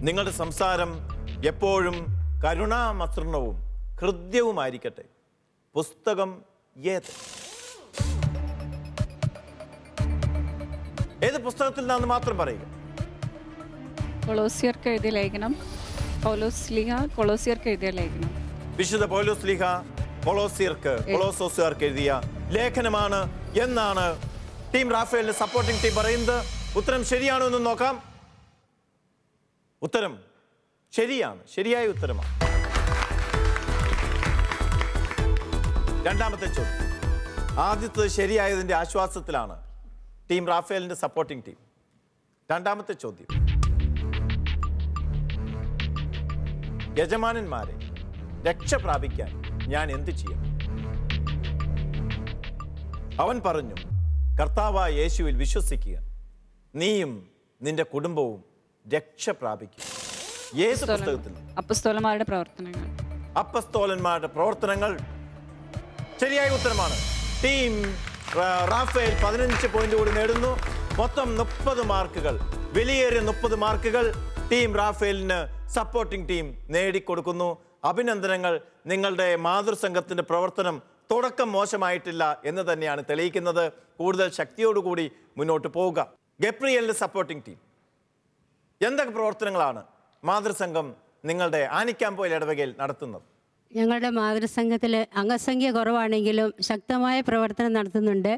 നിങ്ങളുടെ സംസാരം എപ്പോഴും കരുണാമസൃണവും ഹൃദ്യവുമായിരിക്കട്ടെ. പുസ്തകം ഏത്? ഏത് പുസ്തകത്തിൽ നിന്നാന്ന് മാത്രം പറയുക. കൊളോസിയർക്ക് എഴുതിയ ലേഖനം, കൊളോസിയർക്ക് എഴുതിയ ലേഖനം. വിശുദ്ധ പൗലോസ് ശ്ലീഹ കൊളോസോസുകാർക്ക് എഴുതിയ ലേഖനമാണ് എന്നാണ് ടീം റാഫേലിന്റെ സപ്പോർട്ടിംഗ് ടീം പറയുന്നത്. ഉത്തരം ശരിയാണോ എന്ന് നോക്കാം. ഉത്തരം ശരിയാണ്, ശരിയായ ഉത്തരമാണ്. രണ്ടാമത്തെ ചോദ്യം. ആദ്യത്തത് ശരിയായതിന്റെ ആശ്വാസത്തിലാണ് ടീം റാഫേലിന്റെ സപ്പോർട്ടിംഗ് ടീം. രണ്ടാമത്തെ ചോദ്യം: യജമാനന്മാരെ, രക്ഷ പ്രാപിക്കാൻ ഞാൻ എന്ത് ചെയ്യും? അവൻ പറഞ്ഞു, കർത്താവായ യേശുവിൽ വിശ്വസിക്കുക, നീയും നിന്റെ കുടുംബവും രക്ഷ പ്രാപിക്കും. ഏത് പുസ്തകത്തിൽ? അപ്പസ്തോലന്മാരുടെ പ്രവർത്തനങ്ങൾ. അപ്പസ്തോലന്മാരുടെ പ്രവർത്തനങ്ങൾ ശരിയായ ഉത്തരമാണ്. ടീം റാഫേൽ 15 പോയിന്റ് കൂടി നേടുന്നു. മൊത്തം 30 മാർക്കുകൾ, വിലയേറിയ 30 മാർക്കുകൾ ടീം റാഫേലിന് സപ്പോർട്ടിംഗ് ടീം നേടിക്കൊടുക്കുന്നു. അഭിനന്ദനങ്ങൾ. നിങ്ങളുടെ മാതൃസംഘത്തിന്റെ പ്രവർത്തനം തുടക്കം മോശമായിട്ടില്ല എന്ന് തന്നെയാണ് തെളിയിക്കുന്നത്. കൂടുതൽ ശക്തിയോടുകൂടി മുന്നോട്ട് പോവുക. ഗബ്രിയേലിന്റെ സപ്പോർട്ടിംഗ് ടീം, എന്തൊക്കെ പ്രവർത്തനങ്ങളാണ് മാതൃസംഘം നിങ്ങളുടെ ആനിക്കാമ്പോയിൽ ഇടവകയിൽ നടത്തുന്നത്? ഞങ്ങളുടെ മാതൃസംഘത്തിൽ അംഗസംഖ്യ കുറവാണെങ്കിലും ശക്തമായ പ്രവർത്തനം നടത്തുന്നുണ്ട്.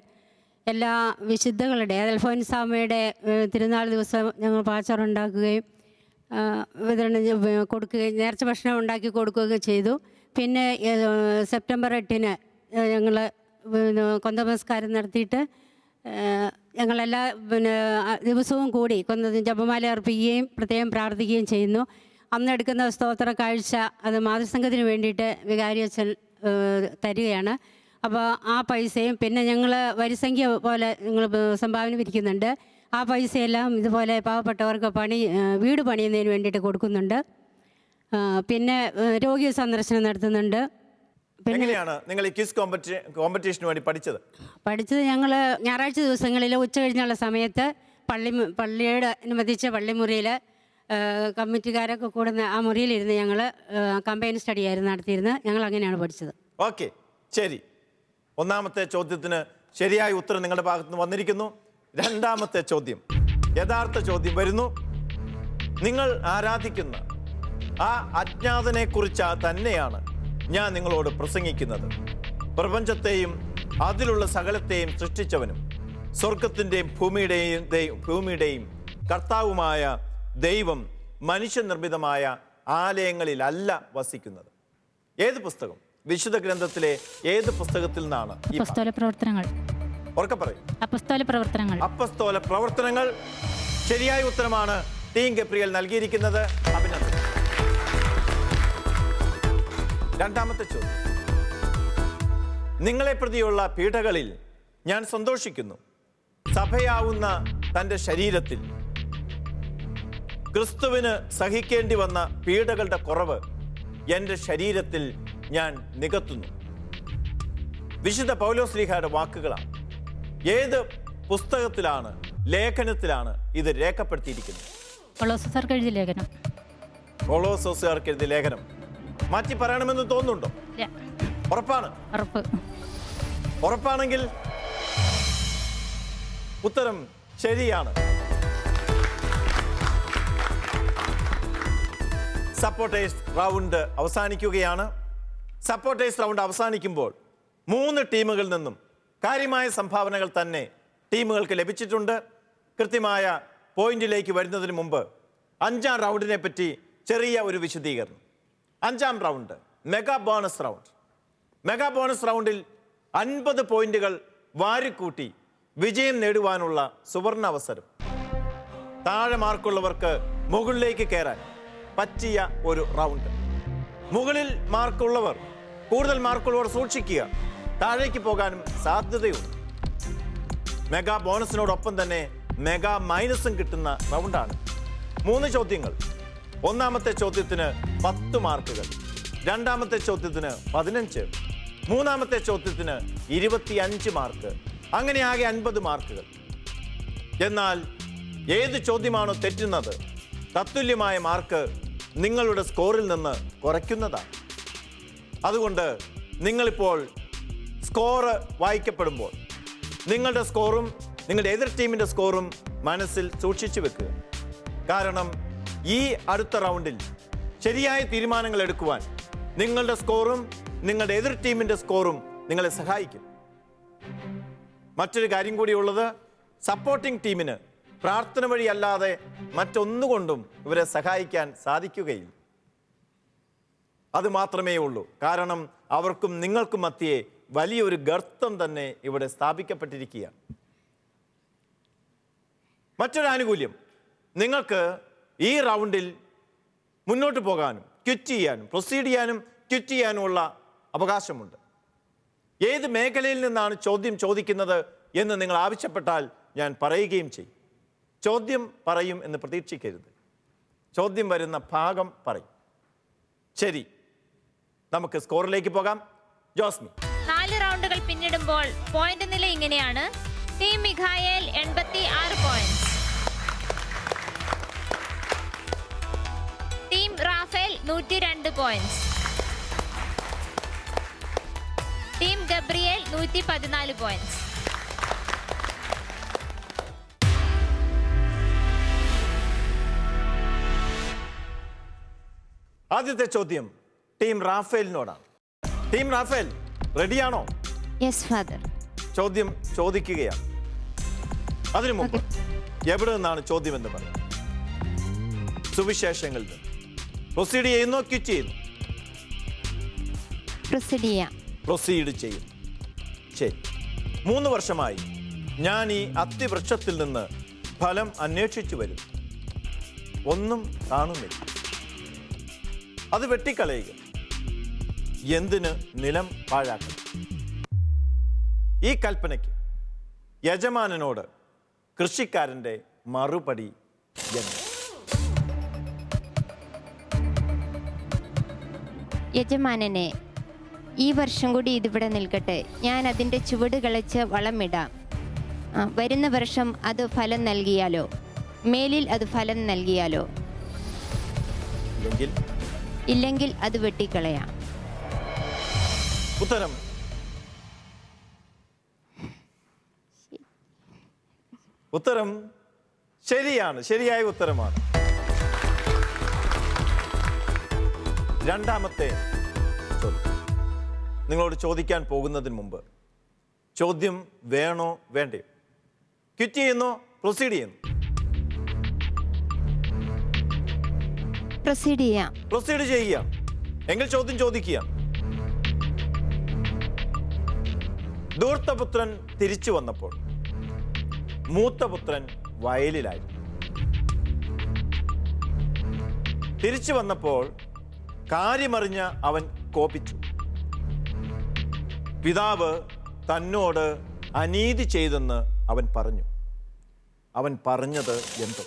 എല്ലാ വിശുദ്ധകളുടെ അൽഫോൻസാമ്മയുടെ തിരുനാൾ ദിവസം ഞങ്ങൾ പാച്ചറുണ്ടാക്കുകയും വിതരണം കൊടുക്കുകയും നേർച്ച ഭക്ഷണം ഉണ്ടാക്കി കൊടുക്കുകയൊക്കെ ചെയ്തു. പിന്നെ സെപ്റ്റംബർ 8-ന് ഞങ്ങൾ കൊന്തനമസ്കാരം നടത്തിയിട്ട് ഞങ്ങളെല്ലാ ദിവസവും കൂടി ജപമാല അർപ്പിക്കുകയും പ്രത്യേകം പ്രാർത്ഥിക്കുകയും ചെയ്യുന്നു. അന്നെടുക്കുന്ന സ്തോത്ര കാഴ്ച അത് മാതൃസംഘത്തിന് വേണ്ടിയിട്ട് വികാരിയച്ഛൻ തരികയാണ്. അപ്പോൾ ആ പൈസയും പിന്നെ ഞങ്ങൾ വരിസംഖ്യ പോലെ ഞങ്ങൾ സംഭാവന പിരിക്കുന്നുണ്ട്. ആ പൈസയെല്ലാം ഇതുപോലെ പാവപ്പെട്ടവർക്ക് വീട് പണിയുന്നതിന് വേണ്ടിയിട്ട് കൊടുക്കുന്നുണ്ട്. പിന്നെ രോഗി സന്ദർശനം നടത്തുന്നുണ്ട്. എങ്ങനെയാണ് നിങ്ങൾ ഈ ക്വിസ് കോമ്പറ്റീഷന് വേണ്ടി പഠിച്ചത്? ഞങ്ങൾ ഞായറാഴ്ച ദിവസങ്ങളിൽ ഉച്ച കഴിഞ്ഞുള്ള സമയത്ത് പള്ളിയോട് അനുബന്ധിച്ച പള്ളിമുറിയിൽ കമ്മിറ്റിക്കാരൊക്കെ കൂടുന്ന ആ മുറിയിലിരുന്ന് ഞങ്ങൾ കമ്പൈൻ സ്റ്റഡി ആയിരുന്നു നടത്തിയിരുന്നത്. ഞങ്ങൾ അങ്ങനെയാണ് പഠിച്ചത്. ഓക്കെ, ശരി. ഒന്നാമത്തെ ചോദ്യത്തിന് ശരിയായ ഉത്തരം നിങ്ങളുടെ ഭാഗത്ത് നിന്ന് വന്നിരിക്കുന്നു. രണ്ടാമത്തെ ചോദ്യം, യഥാർത്ഥ ചോദ്യം വരുന്നു. നിങ്ങൾ ആരാധിക്കുന്ന ആ അജ്ഞാതനെ കുറിച്ച് തന്നെയാണ് ഞാൻ നിങ്ങളോട് പ്രസംഗിക്കുന്നത്. പ്രപഞ്ചത്തെയും അതിലുള്ള സകലത്തെയും സൃഷ്ടിച്ചവനും സ്വർഗത്തിൻ്റെയും ഭൂമിയുടെയും കർത്താവുമായ ദൈവം മനുഷ്യനിർമ്മിതമായ ആലയങ്ങളിലല്ല വസിക്കുന്നത്. ഏത് പുസ്തകം? വിശുദ്ധ ഗ്രന്ഥത്തിലെ ഏത് പുസ്തകത്തിൽ നിന്നാണ്? അപ്പസ്തോല പ്രവർത്തനങ്ങൾ ശരിയായ ഉത്തരമാണ് ടീം ഗബ്രിയേൽ നൽകിയിരിക്കുന്നത്. അഭിനന്ദനം. രണ്ടാമത്തെ ചോദ്യം, നിങ്ങളെ പ്രതിയുള്ള പീഡകളിൽ ഞാൻ സന്തോഷിക്കുന്നു. സഭയാവുന്ന തൻ്റെ ശരീരത്തിൽ ക്രിസ്തുവിന് സഹിക്കേണ്ടി വന്ന പീഡകളുടെ കുറവ് എൻ്റെ ശരീരത്തിൽ ഞാൻ നികത്തുന്നു. വിശുദ്ധ പൗലോസ് ശ്ലീഹായുടെ വാക്കുകളാണ്. ഏത് പുസ്തകത്തിലാണ്, ലേഖനത്തിലാണ് ഇത് രേഖപ്പെടുത്തിയിരിക്കുന്നത്? കൊളോസോസുകാർക്ക് എഴുതിയ ലേഖനം. മാറ്റി പറയണമെന്ന് തോന്നുന്നുണ്ടോ? ഉറപ്പാണ്? ഉറപ്പാണെങ്കിൽ ഉത്തരം ശരിയാണ്. സപ്പോർട്ടേഴ്സ് റൗണ്ട് അവസാനിക്കുകയാണ്. സപ്പോർട്ടേഴ്സ് റൗണ്ട് അവസാനിക്കുമ്പോൾ 3 ടീമുകളിൽ നിന്നും കാര്യമായ സംഭാവനകൾ തന്നെ ടീമുകൾക്ക് ലഭിച്ചിട്ടുണ്ട്. കൃത്യമായ പോയിന്റിലേക്ക് വരുന്നതിന് മുമ്പ് 5ാം റൗണ്ടിനെ പറ്റി ചെറിയ ഒരു വിശദീകരണം. 5ാം round mega bonus round. Mega bonus റൗണ്ടിൽ 50 പോയിന്റുകൾ വാരിക്കൂട്ടി വിജയം നേടുവാനുള്ള സുവർണ അവസരം. താഴെ മാർക്കുള്ളവർക്ക് മുകളിലേക്ക് കയറാൻ പറ്റിയ ഒരു റൗണ്ട്. മുകളിൽ മാർക്കുള്ളവർ, കൂടുതൽ മാർക്കുള്ളവർ സൂക്ഷിക്കുക, താഴേക്ക് പോകാനും സാധ്യതയുണ്ട്. മെഗാ ബോണസിനോടൊപ്പം തന്നെ മെഗാ മൈനസും കിട്ടുന്ന റൗണ്ടാണ്. 3 ചോദ്യങ്ങൾ. 1ാമത്തെ ചോദ്യത്തിന് 10 മാർക്കുകൾ, 2ാമത്തെ ചോദ്യത്തിന് 15, 3ാമത്തെ ചോദ്യത്തിന് 25 മാർക്ക്, അങ്ങനെ ആകെ 50 മാർക്കുകൾ. എന്നാൽ ഏത് ചോദ്യമാണോ തെറ്റുന്നത് തത്തുല്യമായ മാർക്ക് നിങ്ങളുടെ സ്കോറിൽ നിന്ന് കുറയ്ക്കുന്നതാണ്. അതുകൊണ്ട് നിങ്ങളിപ്പോൾ സ്കോറ് വായിക്കപ്പെടുമ്പോൾ നിങ്ങളുടെ സ്കോറും നിങ്ങളുടെ എതിർ ടീമിൻ്റെ സ്കോറും മനസ്സിൽ സൂക്ഷിച്ചു വെക്കുക. കാരണം ഈ അടുത്ത റൗണ്ടിൽ ശരിയായ തീരുമാനങ്ങൾ എടുക്കുവാൻ നിങ്ങളുടെ സ്കോറും നിങ്ങളുടെ എതിർ ടീമിൻ്റെ സ്കോറും നിങ്ങളെ സഹായിക്കും. മറ്റൊരു കാര്യം കൂടിയുള്ളത്, സപ്പോർട്ടിംഗ് ടീമിന് പ്രാർത്ഥന വഴിയല്ലാതെ മറ്റൊന്നുകൊണ്ടും ഇവരെ സഹായിക്കാൻ സാധിക്കുകയില്ല. അത് മാത്രമേ ഉള്ളൂ. കാരണം അവർക്കും നിങ്ങൾക്കും മധ്യേ വലിയൊരു ഗർത്തം തന്നെ ഇവിടെ സ്ഥാപിക്കപ്പെട്ടിരിക്കുകയാണ്. മറ്റൊരു ആനുകൂല്യം, നിങ്ങൾക്ക് ഈ റൗണ്ടിൽ മുന്നോട്ട് പോകാനും ക്വിറ്റ് ചെയ്യാനും പ്രൊസീഡ് ചെയ്യാനും ക്വിറ്റ് ചെയ്യാനുമുള്ള അവകാശമുണ്ട്. ഏത് മേഖലയിൽ നിന്നാണ് ചോദ്യം ചോദിക്കുന്നത് എന്ന് നിങ്ങൾ ആവശ്യപ്പെട്ടാൽ ഞാൻ പറയുകയും ചെയ്യും. ചോദ്യം പറയും എന്ന് പ്രതീക്ഷിക്കരുത്, ചോദ്യം വരുന്ന ഭാഗം പറയും. ശരി, നമുക്ക് സ്കോറിലേക്ക് പോകാം. ജോസ്മി. 4 റൗണ്ടുകൾ പിന്നിടുമ്പോൾ പോയിന്റ് നില ഇങ്ങനെയാണ്. Team Mikhail 86 point, team Raphael 102 point, team Gabriel 114 point. ആദ്യത്തെ ചോദ്യം ടീം റാഫേലിനോടാണ്. ടീം റാഫേൽ റെഡിയാണോ? Yes father. ചോദ്യം ചോദിക്കുകയാണ്. അതിനു മുമ്പ് എവിടെ നിന്നാണ് ചോദ്യം എന്ന് പറയും? സുവിശേഷങ്ങളിൽ നിന്ന്. പ്രൊസീഡ് ചെയ്യുന്നോ ക്വിറ്റ് ചെയ്യുന്നു? പ്രൊസീഡ് ചെയ്യുന്നു. ശരി. 3 വർഷമായി ഞാൻ ഈ അത്തിവൃക്ഷത്തിൽ നിന്ന് ഫലം അന്വേഷിച്ചു വരുന്നു, ഒന്നും കാണുന്നില്ല. അത് വെട്ടിക്കളയുക. എന്തിന് നിലം പാഴാക്കണം? ഈ കൽപ്പനയ്ക്ക് യജമാനനോട് കൃഷിക്കാരൻ്റെ മറുപടി എന്ന്. യജമാനനെ, ഈ വർഷം കൂടി ഇതിവിടെ നിൽക്കട്ടെ. ഞാൻ അതിൻ്റെ ചുവട് കളച്ച് വളമിടാം. വരുന്ന വർഷം അത് ഫലം നൽകിയാലോ, മേലിൽ അത് ഫലം നൽകിയാലോ, ഇല്ലെങ്കിൽ അത് വെട്ടിക്കളയാം. ഉത്തരം ഉത്തരം ശരിയാണ്, ശരിയായ ഉത്തരമാണ്. 2ാമത്തെ ചോദ്യം നിങ്ങളോട് ചോദിക്കാൻ പോകുന്നതിന് മുമ്പ് ചോദ്യം വേണോ വേണ്ടയോ? ക്വിറ്റ് ചെയ്യുന്നോ പ്രൊസീഡ് ചെയ്യുന്നു? പ്രൊസീഡ് ചെയ്യുക. എങ്കിൽ ചോദ്യം ചോദിക്കുക. ധൂർത്തപുത്രൻ തിരിച്ചു വന്നപ്പോൾ മൂത്തപുത്രൻ വയലിലായി. തിരിച്ചു വന്നപ്പോൾ കാര്യമറിഞ്ഞ അവൻ കോപിച്ചു. പിതാവ് തന്നോട് അനീതി ചെയ്തെന്ന് അവൻ പറഞ്ഞു. അവൻ പറഞ്ഞത് എന്തോ?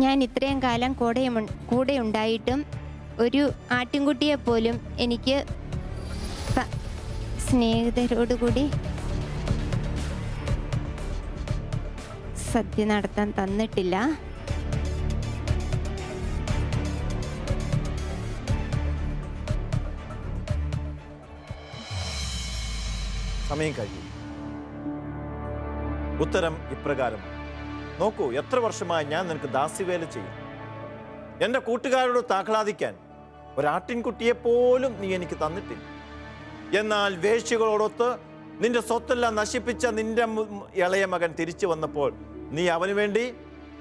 ഞാൻ ഇത്രയും കാലം കൂടെ ഉണ്ടായിട്ടും ഒരു ആട്ടിൻകുട്ടിയെ പോലും എനിക്ക് സ്നേഹിതരോടുകൂടി സദ്യ നടത്താൻ തന്നിട്ടില്ല. സമയം കഴിയും. ഉത്തരം ഇപ്രകാരം: നോക്കൂ, എത്ര വർഷമായി ഞാൻ നിനക്ക് ദാസ്യവേല ചെയ്യും. എൻ്റെ കൂട്ടുകാരോട് ആഹ്ലാദിക്കാൻ ഒരാട്ടിൻകുട്ടിയെ പോലും നീ എനിക്ക് തന്നിട്ടില്ല. എന്നാൽ വേശ്യകളോടൊത്ത് നിന്റെ സ്വത്തെല്ലാം നശിപ്പിച്ച നിന്റെ ഇളയ മകൻ തിരിച്ചു വന്നപ്പോൾ നീ അവന് വേണ്ടി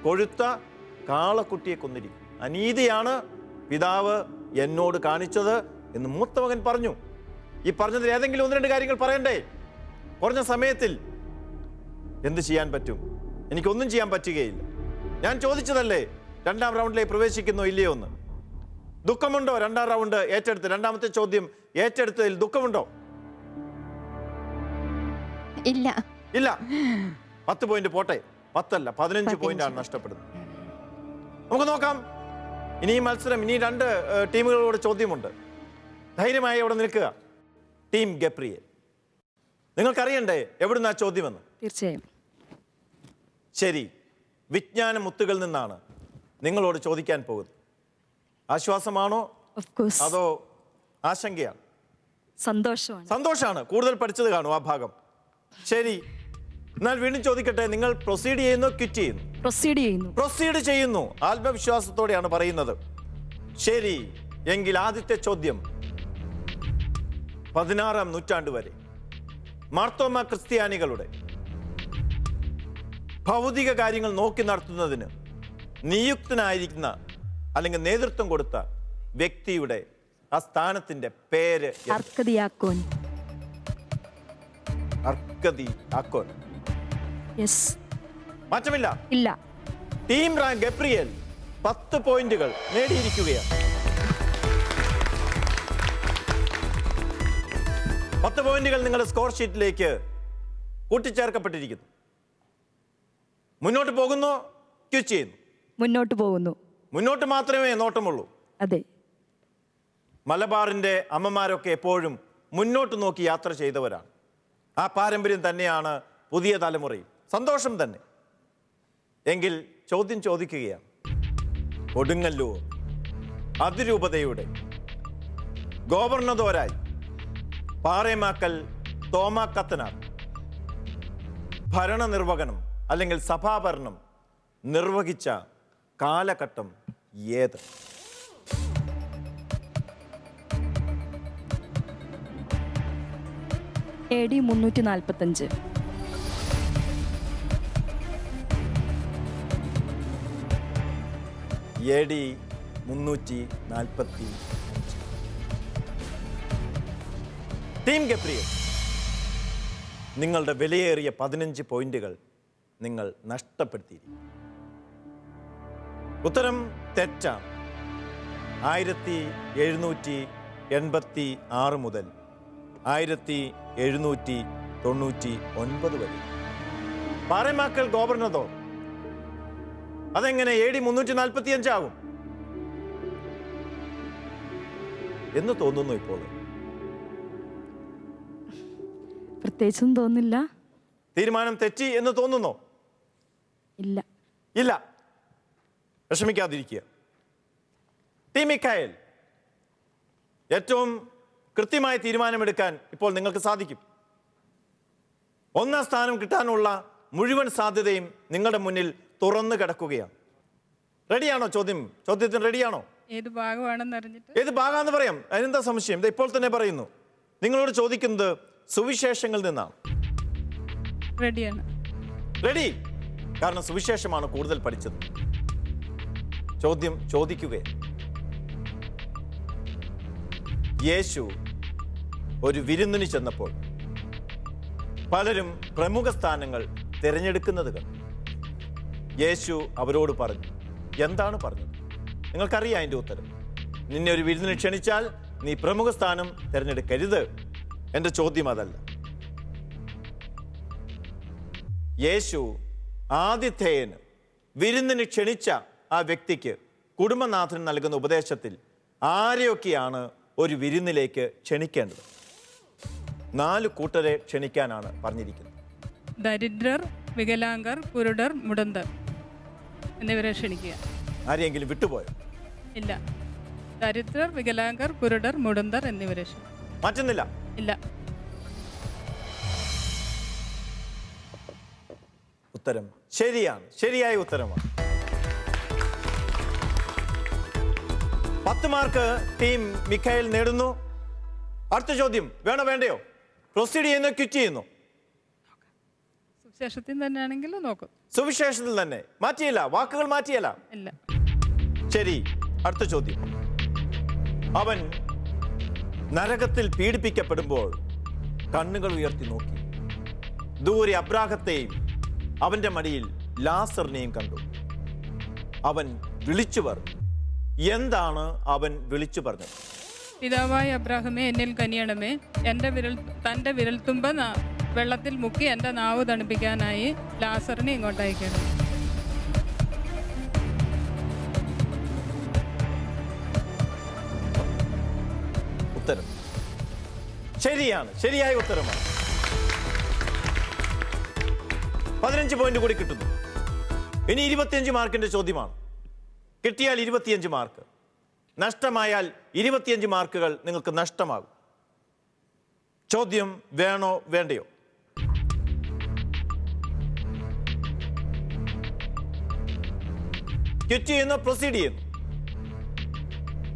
കൊഴുത്ത കാളക്കുട്ടിയെ കൊന്നിരിക്കും. അനീതിയാണ് പിതാവ് എന്നോട് കാണിച്ചത് എന്ന് മൂത്ത മകൻ പറഞ്ഞു. ഈ പറഞ്ഞതിൽ ഏതെങ്കിലും 1-2 കാര്യങ്ങൾ പറയണ്ടേ? കുറഞ്ഞ സമയത്തിൽ എന്ത് ചെയ്യാൻ പറ്റും? എനിക്കൊന്നും ചെയ്യാൻ പറ്റുകയില്ല. ഞാൻ ചോദിച്ചതല്ലേ 2ാം റൗണ്ടിലേക്ക് പ്രവേശിക്കുന്നോ ഇല്ലയോ എന്ന്. ദുഃഖമുണ്ടോ 2ാം റൗണ്ട് ഏറ്റെടുത്ത്? 2ാമത്തെ ചോദ്യം ഏറ്റെടുത്തതിൽ ദുഃഖമുണ്ടോ? ഇല്ല. ഇല്ല. 10 പോയിന്റ് പോട്ടെ, 10 അല്ല 15 പോയിന്റാണ് നഷ്ടപ്പെടുന്നത്. നമുക്ക് നോക്കാം. ഇനി ഈ മത്സരം, ഇനി 2 ടീമുകളോട് ചോദ്യമുണ്ട്. ധൈര്യമായി അവിടെ നിൽക്കുക. ടീം ഗബ്രിയേൽ, നിങ്ങൾക്കറിയണ്ടേ എവിടുന്നാ ചോദ്യമെന്ന്? തീർച്ചയായും. ശരി, വിജ്ഞാന മുത്തുകളിൽ നിന്നാണ് നിങ്ങളോട് ചോദിക്കാൻ പോകുന്നത്. ആശ്വാസമാണോ അതോ ആശങ്കയാണ്? സന്തോഷമാണ്. സന്തോഷമാണ്. കൂടുതൽ പഠിച്ചത് കാണും ആ ഭാഗം. ശരി, എന്നാൽ വീണ്ടും ചോദിക്കട്ടെ, നിങ്ങൾ പ്രൊസീഡ് ചെയ്യുന്നു ക്വിറ്റ് ചെയ്യുന്നു? പ്രൊസീഡ് ചെയ്യുന്നു. ആത്മവിശ്വാസത്തോടെയാണ് പറയുന്നത്. ശരി, എങ്കിൽ ആദ്യത്തെ ചോദ്യം: 16ാം നൂറ്റാണ്ട് വരെ മാർത്തോമ ക്രിസ്ത്യാനികളുടെ ഭൗതിക കാര്യങ്ങൾ നോക്കി നടത്തുന്നതിന് നിയുക്തനായിരിക്കുന്ന അല്ലെങ്കിൽ നേതൃത്വം കൊടുത്ത വ്യക്തിയുടെ ആ സ്ഥാനത്തിന്റെ പേര്? അർക്കദിയാക്കോൻ. അർക്കദിയാക്കോൻ. യെസ്. മാറ്റമില്ല. ഇല്ല. ടീം റാങ്ക് ഗബ്രിയേൽ 10 പോയിന്റുകൾ നേടിയിരിക്കുകയാണ്. 10 പോയിന്റുകൾ നിങ്ങളുടെ സ്കോർ ഷീറ്റിലേക്ക് കൂട്ടിച്ചേർക്കപ്പെട്ടിരിക്കുന്നു. മുന്നോട്ട് പോകുന്നു, ക്വിറ്റ് ചെയ്യുന്നു? മുന്നോട്ട് പോകുന്നു. മുന്നോട്ട് മാത്രമേ നോട്ടമുള്ളൂ. അതെ. മലബാറിന്റെ അമ്മമാരൊക്കെ എപ്പോഴും മുന്നോട്ട് നോക്കി യാത്ര ചെയ്തവരാണ്. ആ പാരമ്പര്യം തന്നെയാണ് പുതിയ തലമുറയും. സന്തോഷം തന്നെ. എങ്കിൽ ചോദ്യം ചോദിക്കുകയാണ്. കൊടുങ്ങല്ലൂർ അതിരൂപതയുടെ ഗവർണറോരായി പാറേമാക്കൽ തോമാ കത്തനാർ ഭരണനിർവഹണം അല്ലെങ്കിൽ സഭാഭരണം നിർവഹിച്ച കാലഘട്ടം ഏത്? AD 345. AD 345. ടീം ഗബ്രിയേൽ, നിങ്ങളുടെ വിലയേറിയ 15 പോയിന്റുകൾ നിങ്ങൾ നഷ്ടപ്പെടുത്തിയിരിക്കും. ഉത്തരം തെറ്റാണ്. 1786 മുതൽ 1799 വരെ പാറേമാക്കൽ ഗവർണറോ. അതെങ്ങനെ AD 345 ആകും എന്ന് തോന്നുന്നു ഇപ്പോൾ? പ്രത്യേകിച്ചും തോന്നില്ല. തീരുമാനം തെറ്റി എന്ന് തോന്നുന്നോ? ഇല്ല. ഇല്ല. വിഷമിക്കാതിരിക്കുക. ടീം മിക്കായേൽ, ഏറ്റവും കൃത്യമായ തീരുമാനമെടുക്കാൻ ഇപ്പോൾ നിങ്ങൾക്ക് സാധിക്കും. 1ാം സ്ഥാനം കിട്ടാനുള്ള മുഴുവൻ സാധ്യതയും നിങ്ങളുടെ മുന്നിൽ തുറന്നു കിടക്കുകയാണ്. റെഡിയാണോ? ചോദ്യത്തിന് റെഡിയാണോ? ഏത് ഭാഗമാണെന്ന് അറിഞ്ഞിട്ട്. ഏത് ഭാഗമാണെന്ന് പറയാം. അതിനെന്താ സംശയം? ഇത് ഇപ്പോൾ തന്നെ പറയുന്നു. നിങ്ങളോട് ചോദിക്കുന്നത് സുവിശേഷങ്ങളിൽ നിന്നാണ്. റെഡിയാണ്. റെഡി? കാരണം സുവിശേഷമാണ് കൂടുതൽ പഠിച്ചത്. ചോദ്യം ചോദിക്കുകയാണ്. യേശു ഒരു വിരുന്നിന് ചെന്നപ്പോൾ പലരും പ്രമുഖ സ്ഥാനങ്ങൾ തിരഞ്ഞെടുക്കുന്നത് കണ്ടു. യേശു അവരോട് പറഞ്ഞു. എന്താണ് പറഞ്ഞത്? നിങ്ങൾക്കറിയാം അതിൻ്റെ ഉത്തരം. നിന്നെ ഒരു വിരുന്നിന് ക്ഷണിച്ചാൽ നീ പ്രമുഖ സ്ഥാനം തിരഞ്ഞെടുക്കരുത്. എൻ്റെ ചോദ്യം അതല്ല. യേശു ആതിഥേയന് വിരുന്നിന് ക്ഷണിച്ച ആ വ്യക്തിക്ക് കുടുംബനാഥൻ നൽകുന്ന ഉപദേശത്തിൽ ആരെയൊക്കെയാണ് ഒരു വിരുന്നിലേക്ക് ക്ഷണിക്കേണ്ടത്? 4 കൂട്ടരെ ക്ഷണിക്കാനാണ് പറഞ്ഞിരിക്കുന്നത്. ദരിദ്രർ, വികലാംഗർ, കുരുടർ, മുടന്തർ എന്നിവരെ ക്ഷണിക്കുക. ആരെയെങ്കിലും വിട്ടുപോയോ? ഇല്ല. ദരിദ്രർ, വികലാംഗർ, കുരുടർ, മുടന്തർ എന്നിവരെ ക്ഷണിക്കുക. മാറ്റുന്നില്ല. ഇല്ല. ഉത്തരം ശരിയാണ്, ശരിയായ ഉത്തരമാണ്. 10 മാർക്ക് ടീം മിഖായേൽ നേടുന്നു. അടുത്ത ചോദ്യം വേണോ വേണ്ടയോ? പ്രൊസീഡ് ചെയ്യുന്നു, ക്വിറ്റ് ചെയ്യുന്നു? സുവിശേഷത്തിൽ തന്നെയാണെങ്കിൽ നോക്കും. സുവിശേഷത്തിൽ തന്നെ മാറ്റിയില്ല, വാക്കുകൾ മാറ്റിയല്ല. ഇല്ല. ശരി, അടുത്ത ചോദ്യം. അവൻ നരകത്തിൽ പീഡിപ്പിക്കപ്പെടുമ്പോൾ കണ്ണുകൾ ഉയർത്തി നോക്കി. ദൂരെ അബ്രാഹത്തെയും അവന്റെ മടിയിൽ ലാസറിനെയും കണ്ടു. അവൻ വിളിച്ചു പറഞ്ഞു. എന്താണ് അവൻ വിളിച്ചു പറഞ്ഞത്? പിതാവായ അബ്രാഹമേ, എന്നിൽ കനിയണമേ. തൻ്റെ വിരൽത്തുമ്പ വെള്ളത്തിൽ മുക്കി എൻ്റെ നാവ് തണുപ്പിക്കാനായി ലാസറിനെ ഇങ്ങോട്ട് അയക്കണം. ഉത്തരം ശരിയാണ്, ശരിയായ ഉത്തരമാണ്. 15 പോയിന്റ് കൂടി കിട്ടുന്നു. ഇനി 25 മാർക്കിന്റെ ചോദ്യമാണ്. കിട്ടിയാൽ 25 മാർക്ക്, നഷ്ടമായാൽ 25 മാർക്കുകൾ നിങ്ങൾക്ക് നഷ്ടമാകും. ചോദ്യം വേണോ വേണ്ടയോ? ക്വിറ്റ് ചെയ്യുന്നു, പ്രൊസീഡ് ചെയ്യുന്നു?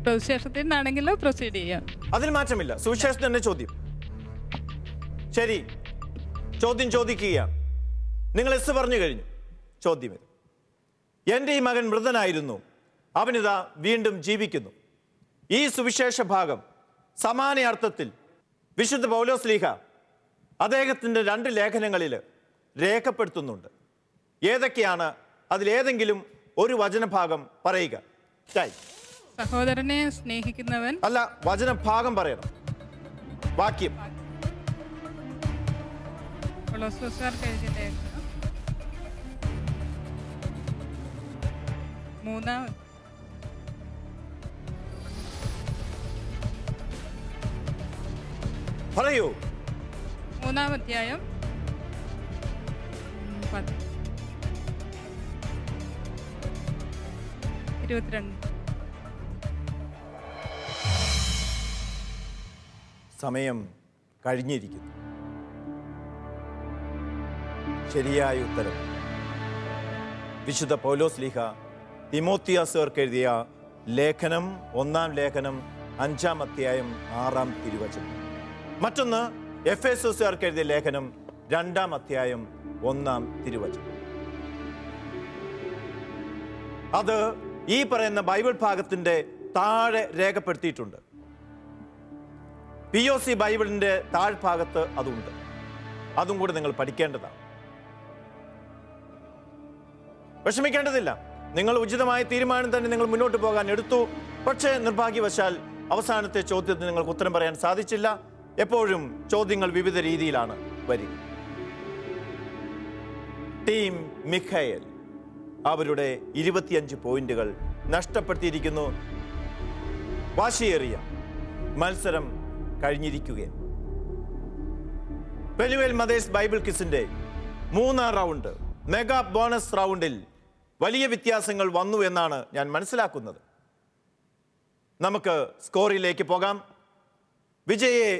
സുവിശേഷത്തിൽ നിന്നാണെങ്കിലോ പ്രൊസീഡ് ചെയ്യാം. അതിൽ മാറ്റമില്ല, സുവിശേഷം തന്നെ ചോദ്യം. ശരി, ചോദ്യം ചോദിക്കുകയാണ്. നിങ്ങൾ എസ് പറഞ്ഞു കഴിഞ്ഞു. ചോദ്യം ഇത്: എൻ്റെ ഈ മകൻ മൃതനായിരുന്നു, അവനിതാ വീണ്ടും ജീവിക്കുന്നു. ഈ സുവിശേഷ ഭാഗം സമാന അർത്ഥത്തിൽ വിശുദ്ധ പൗലോസ്ലീഹ അദ്ദേഹത്തിൻ്റെ 2 ലേഖനങ്ങളിൽ രേഖപ്പെടുത്തുന്നുണ്ട്. ഏതൊക്കെയാണ്? അതിലേതെങ്കിലും ഒരു വചനഭാഗം പറയുക. സഹോദരനെ സ്നേഹിക്കുന്നവൻ. അല്ല, വചനഭാഗം പറയണം, വാക്യം. കൊളോസ്യർക്കാർക്ക് എഴുതിയ ലേഖനം 3-ാം പറയൂ. 3-ാം അധ്യായം 22. സമയം കഴിഞ്ഞിരിക്കുന്നു. ശരിയായ ഉത്തരം വിശുദ്ധ പൗലോസ്ലീഹ തിമോത്തിയോസുകാർക്ക് എഴുതിയ ലേഖനം, 1-ാം ലേഖനം 5-ാം അധ്യായം 6-ാം തിരുവചനം. മറ്റൊന്ന് എഫേസോസുകാർക്ക് എഴുതിയ ലേഖനം 2-ാം അധ്യായം 1-ാം തിരുവചനം. അത് ഈ പറയുന്ന ബൈബിൾ ഭാഗത്തിന്റെ താഴെ രേഖപ്പെടുത്തിയിട്ടുണ്ട്. POC ബൈബിളിന്റെ താഴ്ഭാഗത്ത് അതുണ്ട്. അതും കൂടെ നിങ്ങൾ പഠിക്കേണ്ടതാണ്. വിഷമിക്കേണ്ടതില്ല. നിങ്ങൾ ഉചിതമായ തീരുമാനം തന്നെ നിങ്ങൾ മുന്നോട്ട് പോകാൻ എടുത്തു. പക്ഷേ നിർഭാഗ്യവശാൽ അവസാനത്തെ ചോദ്യത്തിന് നിങ്ങൾക്ക് ഉത്തരം പറയാൻ സാധിച്ചില്ല. എപ്പോഴും ചോദ്യങ്ങൾ വിവിധ രീതിയിലാണ് വരിക. ടീം മിഖായേൽ അവരുടെ 25 പോയിന്റുകൾ നഷ്ടപ്പെടുത്തിയിരിക്കുന്നു. വാശിയേറിയ മത്സരം കഴിഞ്ഞിരിക്കുകയാണ്. പെനുവേൽ മദേഴ്സ് ബൈബിൾ ക്വിസിന്റെ 3-ാം റൗണ്ട്, മെഗാ ബോണസ് റൗണ്ടിൽ വലിയ വ്യത്യാസങ്ങൾ വന്നു എന്നാണ് ഞാൻ മനസ്സിലാക്കുന്നത്. നമുക്ക് സ്കോറിലേക്ക് പോകാം. വിജയെ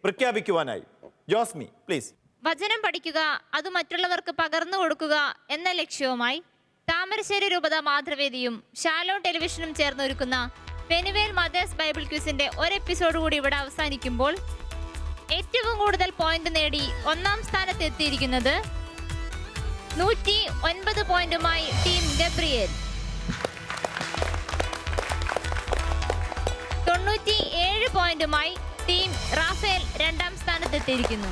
പ്രഖ്യാപിക്കുവാനായി ജോസ്മി പ്ലീസ്. വചനം പഠിക്കുക, അത് മറ്റുള്ളവർക്ക് പകർന്നു കൊടുക്കുക എന്ന ലക്ഷ്യവുമായി താമരശ്ശേരി രൂപത മാതൃവേദിയും ഷാലോൺ ടെലിവിഷനും ചേർന്നൊരുക്കുന്ന പെനുവേൽ മദേഴ്സ് ബൈബിൾ ക്വിസിന്റെ ഒരു എപ്പിസോഡ് കൂടി ഇവിടെ അവസാനിക്കുമ്പോൾ ഏറ്റവും കൂടുതൽ പോയിന്റ് നേടി 1-ാം സ്ഥാനത്ത് എത്തിയിരിക്കുന്നത് 109 പോയിന്റുമായി ടീം ഗബ്രിയേൽ. 97 പോയിന്റുമായി ടീം റാഫേൽ 2-ാം സ്ഥാനത്ത് എത്തിയിരിക്കുന്നു.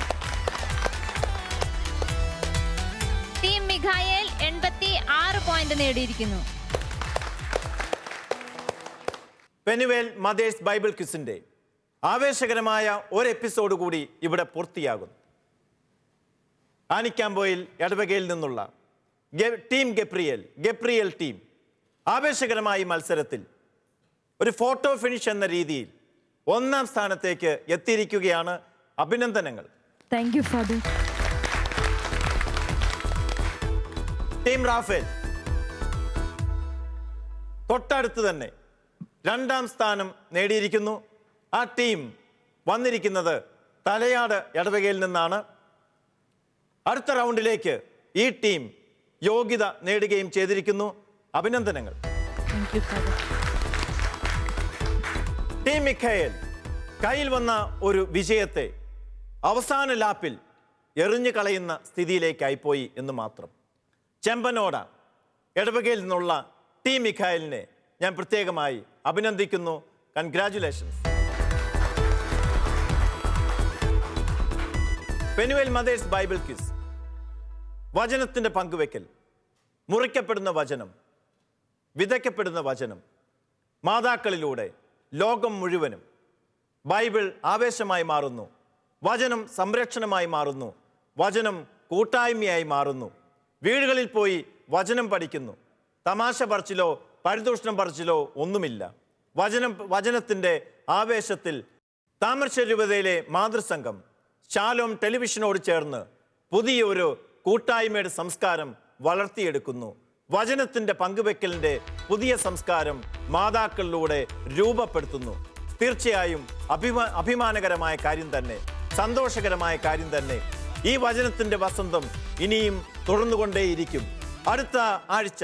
ടീം മിഖായേൽ 86 പോയിന്റ് നേടിയിരിക്കുന്നു. പെനുവേൽ മദേഴ്സ് ബൈബിൾ ക്വിസിന്റെ ആവേശകരമായ ഒരു എപ്പിസോഡ് കൂടി ഇവിടെ പൂർത്തിയാകുന്നു. ആനിക്കാമ്പോയിൽ ഇടവകയിൽ നിന്നുള്ള ടീം ഗബ്രിയേൽ ടീം ആവേശകരമായ മത്സരത്തിൽ ഒരു ഫോട്ടോ ഫിനിഷ് എന്ന രീതിയിൽ 1-ാം സ്ഥാനത്തേക്ക് എത്തിയിരിക്കുകയാണ്. അഭിനന്ദനങ്ങൾ. Thank you father. Team Raphael തൊട്ടടുത്ത് തന്നെ 2-ാം സ്ഥാനം നേടിയിരിക്കുന്നു. ആ ടീം വന്നിരിക്കുന്നത് തലയാട് ഇടവകയിൽ നിന്നാണ്. അടുത്ത റൗണ്ടിലേക്ക് ഈ ടീം യോഗ്യത നേടുകയും ചെയ്തിരിക്കുന്നു. അഭിനന്ദനങ്ങൾ. ടീം മിഖായേൽ കയ്യിൽ വന്ന ഒരു വിജയത്തെ അവസാന ലാപ്പിൽ എറിഞ്ഞു കളയുന്ന സ്ഥിതിയിലേക്കായിപ്പോയി എന്ന് മാത്രം. ചെമ്പനോട ഇടവകയിൽ നിന്നുള്ള ടീം മിഖായേലിനെ ഞാൻ പ്രത്യേകമായി അഭിനന്ദിക്കുന്നു. Congratulations. Penuel mothers Bible quiz. വചനത്തിൻ്റെ പങ്കുവെക്കൽ. മുറിക്കപ്പെടുന്ന വചനം, വിതയ്ക്കപ്പെടുന്ന വചനം, മാതാക്കളിലൂടെ ലോകം മുഴുവനും ബൈബിൾ ആവേശമായി മാറുന്നു. വചനം സംരക്ഷണമായി മാറുന്നു. വചനം കൂട്ടായ്മയായി മാറുന്നു. വീടുകളിൽ പോയി വചനം പഠിക്കുന്നു. തമാശ പറച്ചിലോ പരിദൂഷണം പറച്ചിലോ ഒന്നുമില്ല. വചനത്തിൻ്റെ ആവേശത്തിൽ താമരശ്ശേരി രൂപതയിലെ മാതൃസംഘം ശാലോം ടെലിവിഷനോട് ചേർന്ന് പുതിയൊരു കൂട്ടായ്മയുടെ സംസ്കാരം വളർത്തിയെടുക്കുന്നു. വചനത്തിൻ്റെ പങ്കുവെക്കലിൻ്റെ പുതിയ സംസ്കാരം മാതാക്കളിലൂടെ രൂപപ്പെടുത്തുന്നു. തീർച്ചയായും അഭിമാനകരമായ കാര്യം തന്നെ, സന്തോഷകരമായ കാര്യം തന്നെ. ഈ വചനത്തിൻ്റെ വസന്തം ഇനിയും തുടർന്നുകൊണ്ടേയിരിക്കും. അടുത്ത ആഴ്ച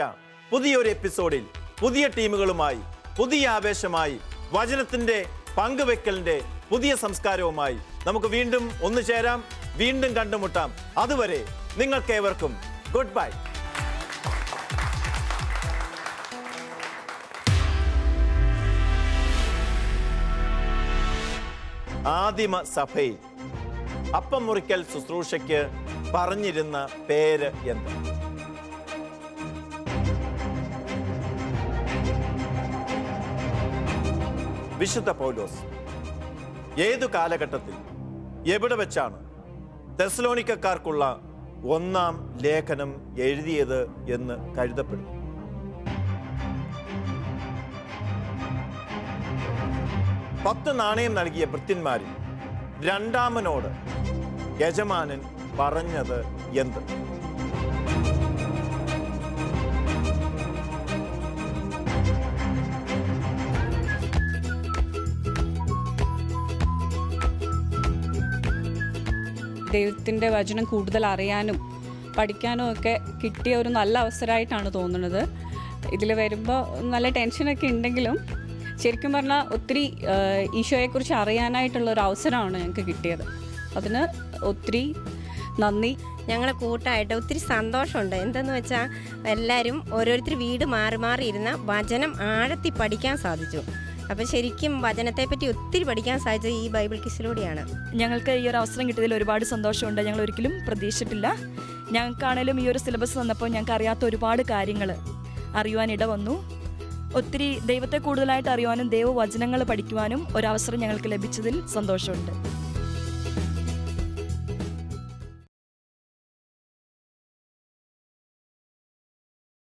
പുതിയൊരു എപ്പിസോഡിൽ പുതിയ ടീമുകളുമായി, പുതിയ ആവേശമായി, വചനത്തിൻ്റെ പങ്കുവെക്കലിൻ്റെ പുതിയ സംസ്കാരവുമായി നമുക്ക് വീണ്ടും ഒന്നു ചേരാം, വീണ്ടും കണ്ടുമുട്ടാം. അതുവരെ നിങ്ങൾക്കേവർക്കും ഗുഡ് ബൈ. ആദിമ സഭയിൽ അപ്പം മുറിക്കൽ ശുശ്രൂഷയ്ക്ക് പറഞ്ഞിരുന്ന പേര് എന്ത്? വിശുദ്ധ പൗലോസ് ഏതു കാലഘട്ടത്തിൽ എവിടെ വെച്ചാണ് തെസ്സലോനിക്കക്കാർക്കുള്ള 1-ാം ലേഖനം എഴുതിയത് എന്ന് കരുതപ്പെടുന്നു? പത്ത് നാണയം നൽകിയ ഭൃത്യന്മാരിൽ രണ്ടാമനോട് യജമാനൻ പറഞ്ഞത് എന്ത്? ദൈവത്തിൻ്റെ വചനം കൂടുതൽ അറിയാനും പഠിക്കാനും ഒക്കെ കിട്ടിയ ഒരു നല്ല അവസരമായിട്ടാണ് തോന്നുന്നത്. ഇതിൽ വരുമ്പോൾ നല്ല ടെൻഷനൊക്കെ ഉണ്ടെങ്കിലും ശരിക്കും പറഞ്ഞാൽ ഒത്തിരി ഈശോയെക്കുറിച്ച് അറിയാനായിട്ടുള്ള ഒരു അവസരമാണ് ഞങ്ങൾക്ക് കിട്ടിയത്. അതിന് ഒത്തിരി നന്ദി. ഞങ്ങൾ കൂട്ടായിട്ട് ഒത്തിരി സന്തോഷമുണ്ട്. എന്തെന്ന് വെച്ചാൽ എല്ലാവരും ഓരോരുത്തർ വീട് മാറി മാറി ഇരുന്ന വചനം ആഴത്തി പഠിക്കാൻ സാധിച്ചു. അപ്പോൾ ശരിക്കും വചനത്തെപ്പറ്റി ഒത്തിരി പഠിക്കാൻ സാധിച്ചത് ഈ ബൈബിൾ ക്വിസിലൂടെയാണ്. ഞങ്ങൾക്ക് ഈ ഒരു അവസരം കിട്ടിയതിൽ ഒരുപാട് സന്തോഷമുണ്ട്. ഞങ്ങൾ ഒരിക്കലും പ്രതീക്ഷിച്ചിട്ടില്ല. ഞങ്ങൾക്കാണേലും ഈ ഒരു സിലബസ് വന്നപ്പോൾ ഞങ്ങൾക്ക് അറിയാത്ത ഒരുപാട് കാര്യങ്ങൾ അറിയുവാനിട വന്നു. ഒത്തിരി ദൈവത്തെ കൂടുതലായിട്ട് അറിയുവാനും ദൈവവചനങ്ങൾ പഠിക്കുവാനും ഒരവസരം ഞങ്ങൾക്ക് ലഭിച്ചതിൽ സന്തോഷമുണ്ട്.